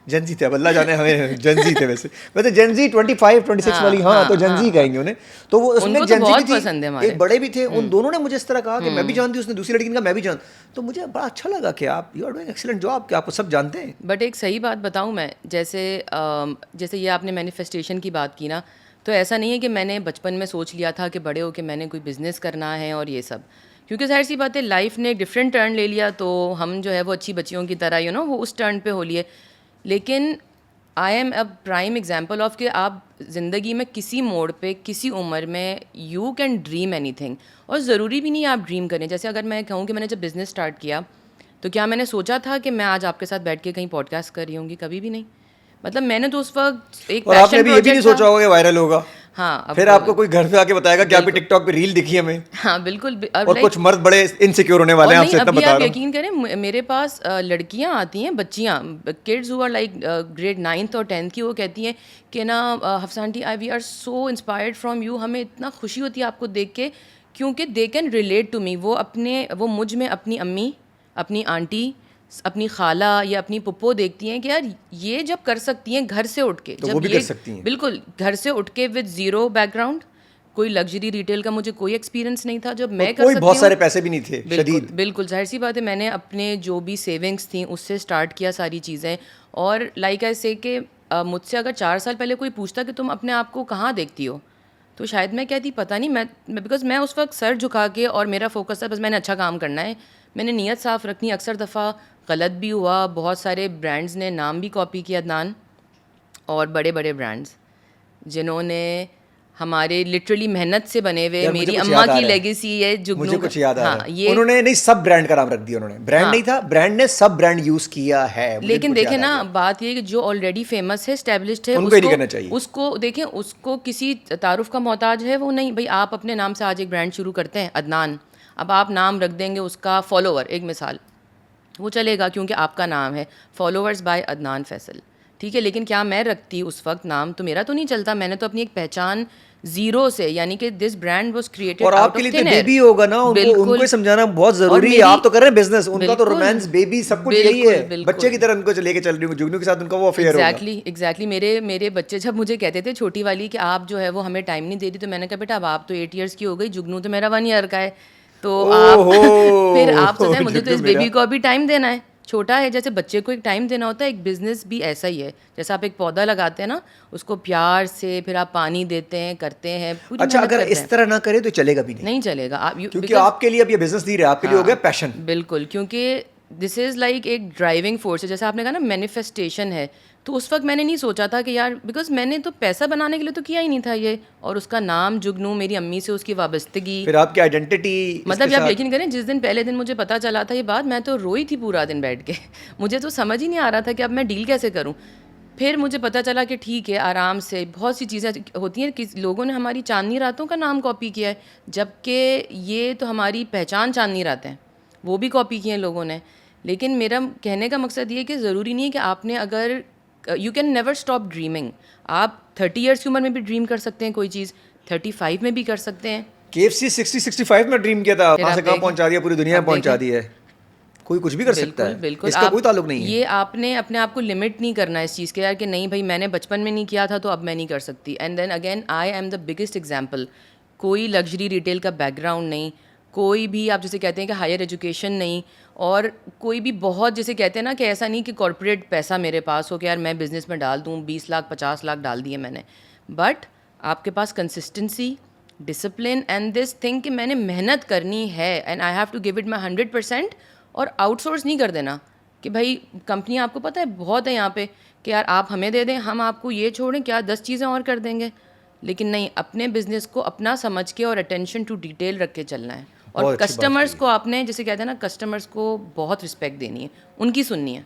جنزی تھے, اب اللہ جانے ہمیں جنزی تھے. ویسے جنزی 25-26 والی, ہاں تو جنزی کہیں گے انہیں. تو وہ اس میں جنزی بھی تھی, ایک بڑے بھی تھے. ان دونوں نے مجھے اس طرح کہا کہ میں بھی جانتی ہوں, اس نے دوسری لڑکی نے کہا میں بھی جانتا. تو مجھے بڑا اچھا لگا کہ آپ you are doing excellent job, کہ آپ کو سب جانتے ہیں. بٹ ایک صحیح بات بتاؤں میں, جیسے یہ آپ نے مینیفیسٹیشن کی بات کی نا, تو ایسا نہیں ہے کہ میں نے بچپن میں سوچ لیا تھا کہ بڑے ہو کے میں نے کوئی بزنس کرنا ہے اور یہ سب, کیونکہ ظاہر سی بات ہے لائف نے ایک ڈفرینٹ ٹرن لے لیا, تو ہم جو ہے وہ اچھی بچیوں کی طرح وہ اس ٹرن پہ ہو لیے. لیکن I am a prime example of کہ آپ زندگی میں کسی موڑ پہ کسی عمر میں you can dream any thing, اور ضروری بھی نہیں آپ ڈریم کریں. جیسے اگر میں کہوں کہ میں نے جب بزنس اسٹارٹ کیا تو کیا میں نے سوچا تھا کہ میں آج آپ کے ساتھ بیٹھ کے کہیں پوڈ کاسٹ کر رہی ہوں گی؟ کبھی بھی نہیں. مطلب میں نے تو اس وقت ایک اور آپ نے بھی یہ بھی نہیں سوچا ہوگا کہ وائرل ہوگا. ہاں, پھر آپ کو کوئی گھر پہ آ کے بتائے گا کہ آپ ٹک ٹاک پہ ریل دکھی ہمیں. ہاں بالکل. اور کچھ مرد بڑے انسیکیور ہونے والے ہیں, آپ سے اتنا بتا رہا ہوں. یقین کریں میرے پاس لڑکیاں آتی ہیں, بچیاں, kids who are like grade 9th اور 10th کی, وہ کہتی ہیں کہ نا Hafsa aunty we are so inspired from you, ہمیں اتنا خوشی ہوتی ہے آپ کو دیکھ کے, کیونکہ they can relate to me. وہ مجھ میں اپنی امی, اپنی آنٹی, اپنی خالہ یا اپنی پپو دیکھتی ہیں کہ یار یہ جب کر سکتی ہیں گھر سے اٹھ کے, وہ بھی کر سکتی ہیں. بالکل گھر سے اٹھ کے وتھ زیرو بیک گراؤنڈ, کوئی لگژری ریٹیل کا مجھے کوئی ایکسپیرینس نہیں تھا, جب میں کر سکتی ہوں. بہت سارے پیسے بھی نہیں تھے شدید. بالکل ظاہر سی بات ہے, میں نے اپنے جو بھی سیونگس تھیں اس سے اسٹارٹ کیا ساری چیزیں. اور لائک ایسے کہ مجھ سے اگر 4 سال پہلے کوئی پوچھتا کہ تم اپنے آپ کو کہاں دیکھتی ہو, تو شاید میں کہتی پتہ نہیں, میں بیکاز میں اس وقت سر جھکا کے, اور میرا فوکس تھا بس میں نے اچھا کام کرنا ہے, میں نے نیت صاف رکھنی. اکثر دفعہ غلط بھی ہوا, بہت سارے برانڈز نے نام بھی کاپی کیا عدنان, اور بڑے بڑے برانڈز جنہوں نے ہمارے لٹرلی محنت سے بنے ہوئے, میری اماں کی لیگیسی ہے جگنو. مجھے کچھ یاد آ رہا ہے, انہوں نے نہیں سب برانڈ کا نام رکھ دیا, انہوں نے برانڈ نہیں تھا, برانڈ نے سب برانڈ یوز کیا ہے. لیکن دیکھیں نا بات یہ کہ جو آلریڈی فیمس ہے, اسٹیبلشڈ ہے, اس کو دیکھیں, اس کو کسی تعارف کا محتاج ہے وہ نہیں. بھائی آپ اپنے نام سے آج ایک برانڈ شروع کرتے ہیں عدنان, اب آپ نام رکھ دیں گے اس کا فالوور, ایک مثال, وہ چلے گا کیونکہ آپ کا نام ہے فالوورز بائی عدنان فیصل, ٹھیک ہے. لیکن کیا میں رکھتی اس وقت نام, تو میرا تو نہیں چلتا. میں نے تو اپنی ایک پہچان زیرو سے, یعنی کہ دس برانڈ واز کریٹڈ. اور آپ کے لیے تو بیبی ہوگا نا, ان کو سمجھانا بہت ضروری ہے. آپ تو کر رہے ہیں بزنس, ان کا تو رومانس بیبی سب کچھ یہی ہے, بچے کی طرح ان کو لے کے چل رہی ہوں. جگنو کے ساتھ ان کا وہ افیئر ہوگا. ایگزیکٹلی. میرے بچے جب مجھے کہتے تھے چھوٹی والی کہ آپ جو ہے وہ ہمیں ٹائم نہیں دے رہی, تو میں نے کہا بیٹا اب آپ تو 8 ایئرس کی ہو گئی, جگنو تو میرا 1 ایئر کا ہے, تو آپ پھر آپ سوچیں مجھے تو اس بیبی کو ابھی ٹائم دینا ہے, چھوٹا ہے. جیسے بچے کو ایک ٹائم دینا ہوتا ہے, ایک بزنس بھی ایسا ہی ہے. جیسے آپ ایک پودا لگاتے ہیں نا, اس کو پیار سے پھر آپ پانی دیتے ہیں, کرتے ہیں. اچھا اگر اس طرح نہ کرے تو چلے گا بھی نہیں چلے گا, کیونکہ آپ کے لیے اب یہ بزنس نہیں رہا, آپ کے لیے ہو گیا پیشن. بالکل, کیونکہ دس از لائک ایک ڈرائیونگ فورس ہے. جیسے آپ نے کہا نا مینیفیسٹیشن ہے, تو اس وقت میں نے نہیں سوچا تھا کہ یار, بیکاز میں نے تو پیسہ بنانے کے لیے تو کیا ہی نہیں تھا یہ, اور اس کا نام جگنو, میری امی سے اس کی وابستگی, پھر آپ کی آئیڈینٹی. مطلب آپ یقین کریں جس دن پہلے دن مجھے پتہ چلا تھا یہ بات, میں تو روئی تھی پورا دن بیٹھ کے. مجھے تو سمجھ ہی نہیں آ رہا تھا کہ اب میں ڈیل کیسے کروں. پھر مجھے پتہ چلا کہ ٹھیک ہے آرام سے, بہت سی چیزیں ہوتی ہیں کہ لوگوں نے ہماری چاندنی راتوں کا نام کاپی کیا ہے, جبکہ یہ تو ہماری پہچان چاندنی راتیں ہیں, وہ بھی کاپی کیے ہیں لوگوں نے. لیکن میرا کہنے کا مقصد یہ ہے کہ ضروری نہیں ہے کہ آپ نے, اگر you can never stop dreaming. آپ 30 ایئرس کی عمر میں بھی ڈریم کر سکتے ہیں کوئی چیز, 35 میں بھی کر سکتے ہیں. KFC 60-65 میں ڈریم کیا تھا, وہاں سے کہاں پہنچا دیا, پوری دنیا میں پہنچا دی ہے. کوئی کچھ بھی کر سکتا ہے, اس کا کوئی تعلق نہیں ہے. یہ آپ نے اپنے آپ کو لمٹ نہیں کرنا اس چیز کے, یار کہ نہیں بھائی میں نے بچپن میں نہیں کیا تھا تو اب میں نہیں کر سکتی. And then again I am the biggest example. کوئی لگژری ریٹیل کا بیک گراؤنڈ نہیں, کوئی بھی آپ جسے کہتے ہیں کہ ہائر ایجوکیشن نہیں, اور کوئی بھی بہت جسے کہتے ہیں نا کہ ایسا نہیں کہ کارپوریٹ پیسہ میرے پاس ہو کہ یار میں بزنس میں ڈال دوں 20 لاکھ 50 لاکھ ڈال دیے میں نے. بٹ آپ کے پاس consistency, discipline and this thing کہ میں نے محنت کرنی ہے, and I have to give it my 100%, اور آؤٹ سورس نہیں کر دینا کہ بھائی کمپنیاں آپ کو پتہ ہے بہت ہے یہاں پہ کہ یار آپ ہمیں دے دیں, ہم آپ کو یہ چھوڑیں, کیا 10 چیزیں اور کر دیں گے. لیکن نہیں, اپنے بزنس کو اپنا سمجھ کے اور اٹینشن ٹو ڈیٹیل رکھ کے چلنا ہے, اور کسٹمرس کو آپ نے جسے کہتے ہیں نا کسٹمرس کو بہت رسپیکٹ دینی ہے, ان کی سننی ہے.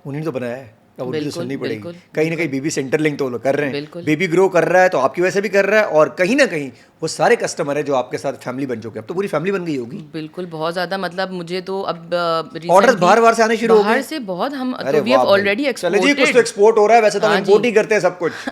انہیں تو بنایا ہے, اب ان کی سننی پڑے گی. کہیں نہ کہیں بیبی سینٹر لنک تو کر رہے ہیں, بیبی گرو کر رہا ہے تو آپ کی وجہ سے بھی کر رہا ہے, اور کہیں نہ کہیں وہ سارے کسٹمر ہیں جو آپ کے ساتھ فیملی بن چکے ہیں. اب تو پوری فیملی بن گئی ہوگی. بالکل, بہت زیادہ. مطلب مجھے تو اب آرڈر باہر سے آنے شروع ہو گئے, باہر سے بہت. ہم وی ہیو آلریڈی ایکسپورٹڈ. چلے جی کچھ تو ایکسپورٹ ہو رہا ہے, ویسے تو ہم امپورٹ ہی کرتے ہیں سب کچھ.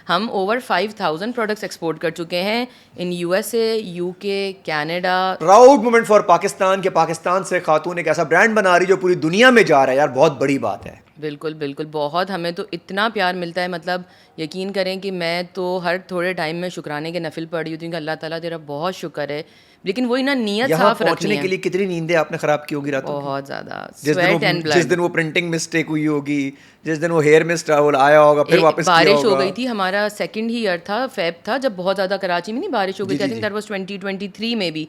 ہم اوور 5000 پروڈکٹس ایکسپورٹ کر چکے ہیں ان USA, UK, Canada. Proud moment for Pakistan کہ پاکستان سے خاتون ایک ایسا برانڈ بنا رہی جو پوری دنیا میں جا رہا ہے. یار بہت بڑی بات ہے. بالکل بالکل, بہت ہمیں تو اتنا پیار ملتا ہے, مطلب یقین کریں کہ میں تو ہر تھوڑے ٹائم میں شکرانے کے نفل پڑھی ہوتی ہوں کہ اللہ تعالیٰ تیرا بہت شکر ہے, لیکن وہی نا نیت یہاں صاف پہنچنے رکھنی کے ہے. لیے کتنی نیندیں آپ نے خراب کی ہوگی راتوں کی, بہت زیادہ, جس سویٹ اینڈ دن بلڈ. وہ پرنٹنگ مسٹیک ہوئی ہوگی, جس دن وہ ہیئر میں آیا ہوگا, پھر واپس کیا بارش ہو ہوگا. گئی تھی, ہمارا سیکنڈ ہی ایئر تھا, فیب تھا, جب بہت زیادہ کراچی میں نہیں بارش ہو گئی تھی, آئی تھنک دیٹ واز 2023 میں بھی,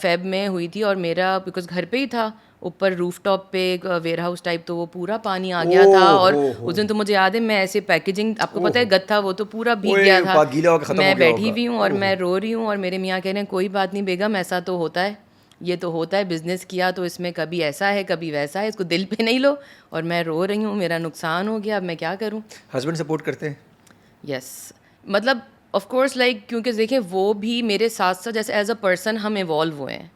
فیب میں ہوئی تھی, اور میرا بیکاز گھر پہ ہی تھا اوپر روف ٹاپ پہ ایک ویئر ہاؤس ٹائپ, تو وہ پورا پانی آ گیا تھا, اور اس دن تو مجھے یاد ہے میں ایسے پیکیجنگ, آپ کو پتہ ہے گتھا وہ تو پورا بھیگ گیا تھا, میں بیٹھی ہوئی ہوں اور میں رو رہی ہوں, اور میرے میاں کہہ رہے ہیں کوئی بات نہیں بیگم, ایسا تو ہوتا ہے, یہ تو ہوتا ہے, بزنس کیا تو اس میں کبھی ایسا ہے کبھی ویسا ہے, اس کو دل پہ نہیں لو. اور میں رو رہی ہوں, میرا نقصان ہو گیا, اب میں کیا کروں. ہسبینڈ سپورٹ کرتے ہیں؟ یس, مطلب آف کورس لائک, کیونکہ دیکھیں وہ بھی میرے ساتھ ساتھ جیسے ایز اے پرسن ہم ایوالو ہوئے ہیں,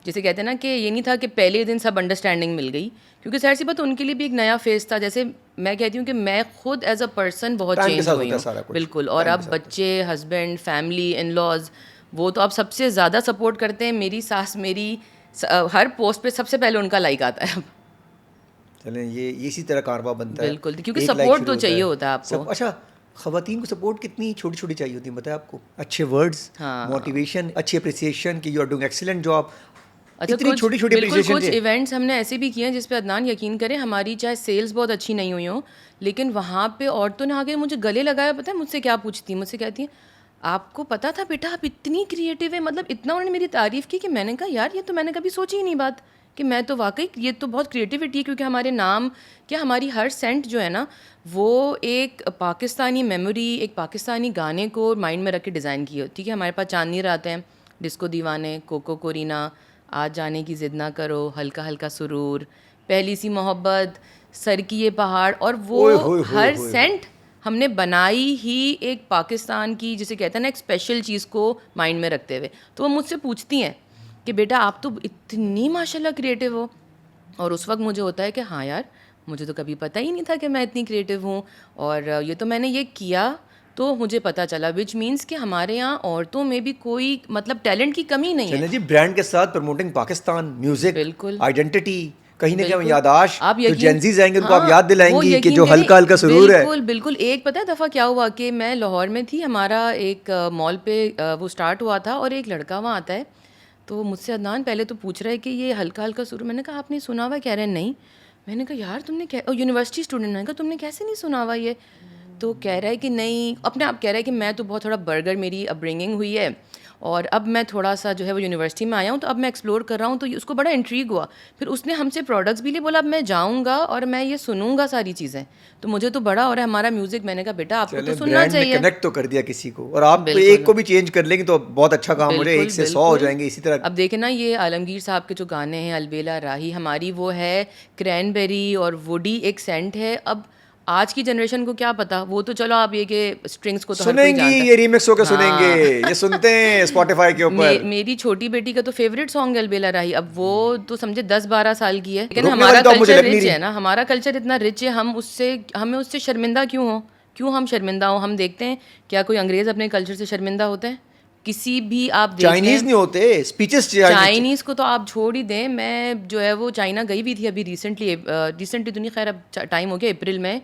جیسے کہتے ہیں نا کہ یہ نہیں تھا کہ پہلے دن سب انڈرسٹینڈنگ مل گئی, کیونکہ ظاہر سی بات ان کے لیے بھی ایک نیا فیز تھا. جیسے میں کہتی ہوں کہ میں خود ایز اے پرسن بہت چینج ہوئی ہوں, بالکل, اور اب بچے, ہسبینڈ, فیملی, ان لاز, وہ تو اب سب سے زیادہ سپورٹ کرتے ہیں. میری ساس میری ہر پوسٹ پہ سب سے پہلے ان کا لائک آتا ہے اب. چلیں یہ اسی طرح کارواں بنتا ہے, بالکل, کیونکہ سپورٹ تو چاہیے ہوتا ہے آپ کو. اچھا, خواتین کو سپورٹ کتنی چھوٹی چھوٹی چاہیے ہوتی ہے بتائیں آپ کو, اچھے ورڈز, موٹیویشن, اچھی اپریسیشن کہ you are doing excellent job. اچھا, بالکل, کچھ ایونٹس ہم نے ایسے بھی کیے ہیں جس پہ عدنان یقین کریں ہماری چاہے سیلس بہت اچھی نہیں ہوئی ہوں, لیکن وہاں پہ عورتوں نے آ کے مجھے گلے لگایا. پتہ ہے مجھ سے کیا پوچھتی ہیں, مجھ سے کہتی ہیں آپ کو پتا تھا بیٹا آپ اتنی کریٹیو ہے, مطلب اتنا انہوں نے میری تعریف کی کہ میں نے کہا یار یہ تو میں نے کبھی سوچی ہی نہیں بات, کہ میں تو واقعی یہ تو بہت کریٹیوٹی ہے, کیونکہ ہمارے نام کیا, ہماری ہر سینٹ جو ہے نا وہ ایک پاکستانی میموری, ایک پاکستانی گانے کو مائنڈ میں رکھ کے ڈیزائن کی ہوتی ہے. کہ ہمارے پاس چاندنی رات ہیں, ڈسکو دیوانے, کوکو کورینا, آج جانے کی ضد نہ کرو, ہلکا ہلکا سرور, پہلی سی محبت, سر کی یہ پہاڑ, اور وہ ہر سینٹ ہم نے بنائی ہی ایک پاکستان کی جسے کہتے ہیں نا ایک اسپیشل چیز کو مائنڈ میں رکھتے ہوئے. تو وہ مجھ سے پوچھتی ہیں کہ بیٹا آپ تو اتنی ماشاء اللہ کریٹیو ہو, اور اس وقت مجھے ہوتا ہے کہ ہاں یار مجھے تو کبھی پتہ ہی نہیں تھا کہ میں اتنی کریٹیو ہوں, اور یہ تو میں نے یہ کیا تو مجھے پتہ چلا, وچ مینس کہ ہمارے یہاں عورتوں میں بھی کوئی مطلب ٹیلنٹ کی کمی نہیں ہے. جی, برانڈ کے ساتھ پروموٹنگ پاکستان, میوزک, بالکل, آئیڈینٹی, کہیں نہ کہیں یاداشت, آپ جو جینزیز آئیں گے ان کو آپ یاد دلائیں گی کہ جو ہلکا ہلکا سرور ہے. بالکل بالکل. ایک پتہ ہے دفعہ کیا ہوا کہ میں لاہور میں تھی, ہمارا ایک مال پہ وہ اسٹارٹ ہوا تھا, اور ایک لڑکا وہاں آتا ہے, تو مجھ سے عدنان پہلے تو پوچھ رہا ہے کہ یہ ہلکا ہلکا سرور, میں نے کہا آپ نے سنا ہوا, کہہ رہے ہیں نہیں. میں نے کہا یار تم نے یونیورسٹی اسٹوڈنٹ, نے کہا تم نے کیسے نہیں سنا ہوا یہ, تو کہہ رہا ہے کہ نہیں, اپنے آپ کہہ رہا ہے کہ میں تو بہت تھوڑا برگر میری اپ برنگنگ ہوئی ہے, اور اب میں تھوڑا سا جو ہے وہ یونیورسٹی میں آیا ہوں, تو اب میں ایکسپلور کر رہا ہوں. تو اس کو بڑا انٹریگ ہوا, پھر اس نے ہم سے پروڈکٹس بھی لیے, بولا اب میں جاؤں گا اور میں یہ سنوں گا ساری چیزیں. تو مجھے تو بڑا, اور ہمارا میوزک, میں نے کہا بیٹا آپ کو تو سننا چاہیے. کنیکٹ تو کر دیا کسی کو, اور آپ ایک کو بھی چینج کر لیں گے تو بہت اچھا کام ہو جائے, 1 سے 100 ہو جائیں گے اسی طرح. اب دیکھیں نا یہ عالمگیر صاحب کے جو گانے ہیں, البیلا راہی, ہماری وہ ہے کرین بیری اور ووڈی ایک سینٹ ہے. اب آج کی جنریشن کو کیا پتا, وہ تو چلو آپ یہ کہ اسٹرنگس کو تو ہر کوئی جانتا ہے, سنیں گی, یہ ریمکس ہو کے سنیں گے, یہ سنتے ہیں اسپوٹیفائی کے اوپر. میری چھوٹی بیٹی کا تو فیوریٹ سانگ ہے البیلا راہی. اب وہ تو سمجھے 10-12 سال کی ہے, لیکن ہمارا کلچر رچ ہے نا, ہمارا کلچر اتنا رچ ہے, ہمیں اس سے شرمندہ کیوں ہم شرمندہ ہوں. ہم دیکھتے ہیں کیا کوئی انگریز اپنے کلچر سے شرمندہ ہوتے ہیں؟ کسی بھی آپ دیکھ لیں, چائنیز نہیں ہوتے اسپیچز, چائنیز کو تو آپ چھوڑ ہی دیں. میں جو ہے وہ چائنا گئی بھی تھی ابھی ریسنٹلی تو نہیں, خیر اب ٹائم ہو گیا, اپریل میں.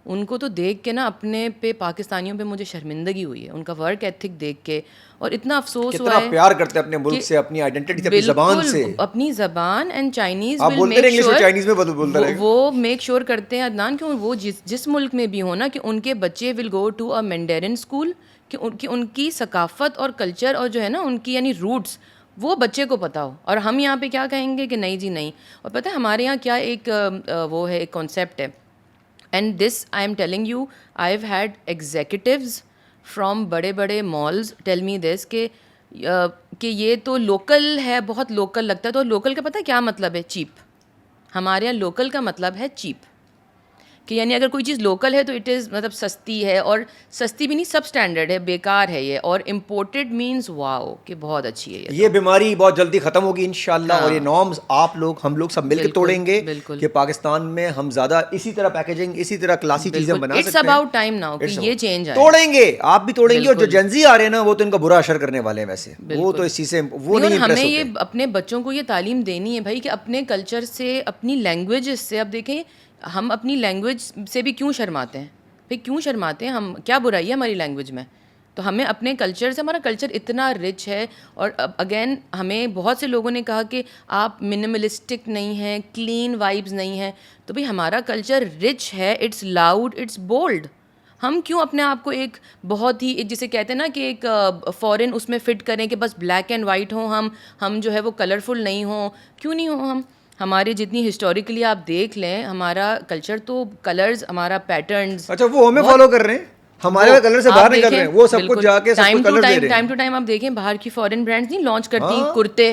ان کو تو دیکھ کے نا اپنے پہ, پاکستانیوں پہ مجھے شرمندگی ہوئی ہے, ان کا ورک ایتھک دیکھ کے, اور اتنا افسوس ہوا ہے. کتنا پیار کرتے ہیں اپنے ملک سے, اپنی آئیڈینٹی سے, اپنی زبان سے, اپنی زبان. اینڈ چائنیز آپ بولتے رہیں انگلش میں, چائنیز میں بولتا رہے, وہ میک شیور کرتے ہیں عدنان کہ وہ جس ملک میں بھی ہو نا, کہ ان کے بچے ول گو ٹو اے مینڈرن اسکول, کہ ان کی ثقافت اور کلچر اور جو ہے نا ان کی یعنی روٹس وہ بچے کو پتہ ہو. اور ہم یہاں پہ کیا کہیں گے کہ نہیں جی نہیں. اور پتہ ہے ہمارے یہاں کیا ایک وہ ہے, ایک کانسیپٹ ہے, and this I am telling you, I have had executives from بڑے بڑے مالز ٹیل می دس کہ یہ تو لوکل ہے, بہت لوکل لگتا ہے. تو لوکل کا پتہ ہے کیا مطلب ہے؟ چیپ. ہمارے یہاں لوکل کا مطلب ہے چیپ, کہ یعنی اگر کوئی چیز لوکل ہے تو اٹ از مطلب سستی ہے, اور سستی بھی نہیں, سب اسٹینڈرڈ ہے, بیکار ہے یہ. اور امپورٹڈ مینس واؤ کہ بہت اچھی ہے یہ بیماری بہت جلدی ختم ہوگی انشاءاللہ. اور یہ نارمز آپ لوگ, ہم لوگ سب مل کے توڑیں گے کہ پاکستان میں ہم زیادہ اسی طرح پیکیجنگ, اسی طرح کلاسی چیزیں بنا سکتے ہیں. اٹس اباؤٹ ٹائم ناؤ کہ یہ چینج آئے. توڑیں گے, آپ بھی توڑیں گے, اور جو جنزی آ رہے ہیں نا وہ تو ان کا برا اثر کرنے والے ہیں. ویسے وہ تو اس چیز سے وہ نہیں امپریس ہوتے. ہمیں یہ اپنے بچوں کو یہ تعلیم دینی ہے بھائی کہ اپنے کلچر سے, اپنی لینگویج سے. اب دیکھیں ہم اپنی لینگویج سے بھی کیوں شرماتے ہیں؟ پھر کیوں شرماتے ہیں ہم؟ کیا برائی ہے ہماری لینگویج میں؟ تو ہمیں اپنے کلچر سے، ہمارا کلچر اتنا رچ ہے. اور اگین ہمیں بہت سے لوگوں نے کہا کہ آپ منیملسٹک نہیں ہیں، کلین وائبز نہیں ہیں. تو بھائی ہمارا کلچر رچ ہے، اٹس لاؤڈ، اٹس بولڈ. ہم کیوں اپنے آپ کو ایک بہت ہی جسے کہتے ہیں نا کہ ایک فورن اس میں فٹ کریں کہ بس بلیک اینڈ وائٹ ہوں ہم جو ہے وہ کلرفل نہیں ہوں؟ کیوں نہیں ہوں ہم؟ ہمارے جتنی ہسٹوریکلی آپ دیکھ لیں ہمارا کلچر تو کلرز، ہمارا پیٹرنز. اچھا وہ ہمیں فالو کر رہے ہیں، ہمارے کلر سے باہر نکل رہے ہیں، وہ سب کچھ جا کے سب کچھ کلر دے رہے ہیں. ٹائم ٹو ٹائم آپ دیکھیں باہر کی فورن برانڈز نہیں لانچ کرتی کرتے،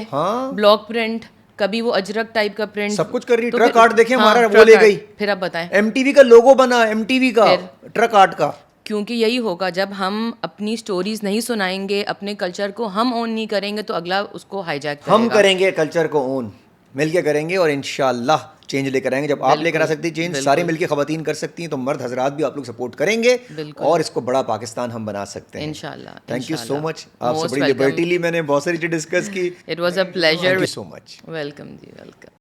بلاک پرنٹ، کبھی وہ اجرک ٹائپ کا پرنٹ، سب کچھ کر رہی. ٹرک آرٹ دیکھیں ہمارا وہ لے گئی. پھر آپ بتائیں ایم ٹی وی کا لوگو بنا، ایم ٹی وی کا ٹرک آرٹ کا. کیونکہ یہی ہوگا جب ہم اپنی سٹوریز نہیں سنائیں گے، اپنے کلچر کو ہم اون نہیں کریں گے تو اگلا اس کو ہائی جیک کرے گا. ہم کریں گے کلچر کو اون، مل کے کریں گے اور انشاءاللہ چینج لے کر آئیں گے. جب آپ لے کر آ سکتی چینج، سارے مل کے خواتین کر سکتی ہیں، تو مرد حضرات بھی آپ لوگ سپورٹ کریں گے اور اس کو بڑا پاکستان ہم بنا سکتے ہیں انشاءاللہ. تھینک یو سو مچ. آپ سے بڑی لبرٹی لی میں نے، بہت ساری چیزیں ڈسکس کی. It was a pleasure. Thank you so much. Welcome جی، ویلکم.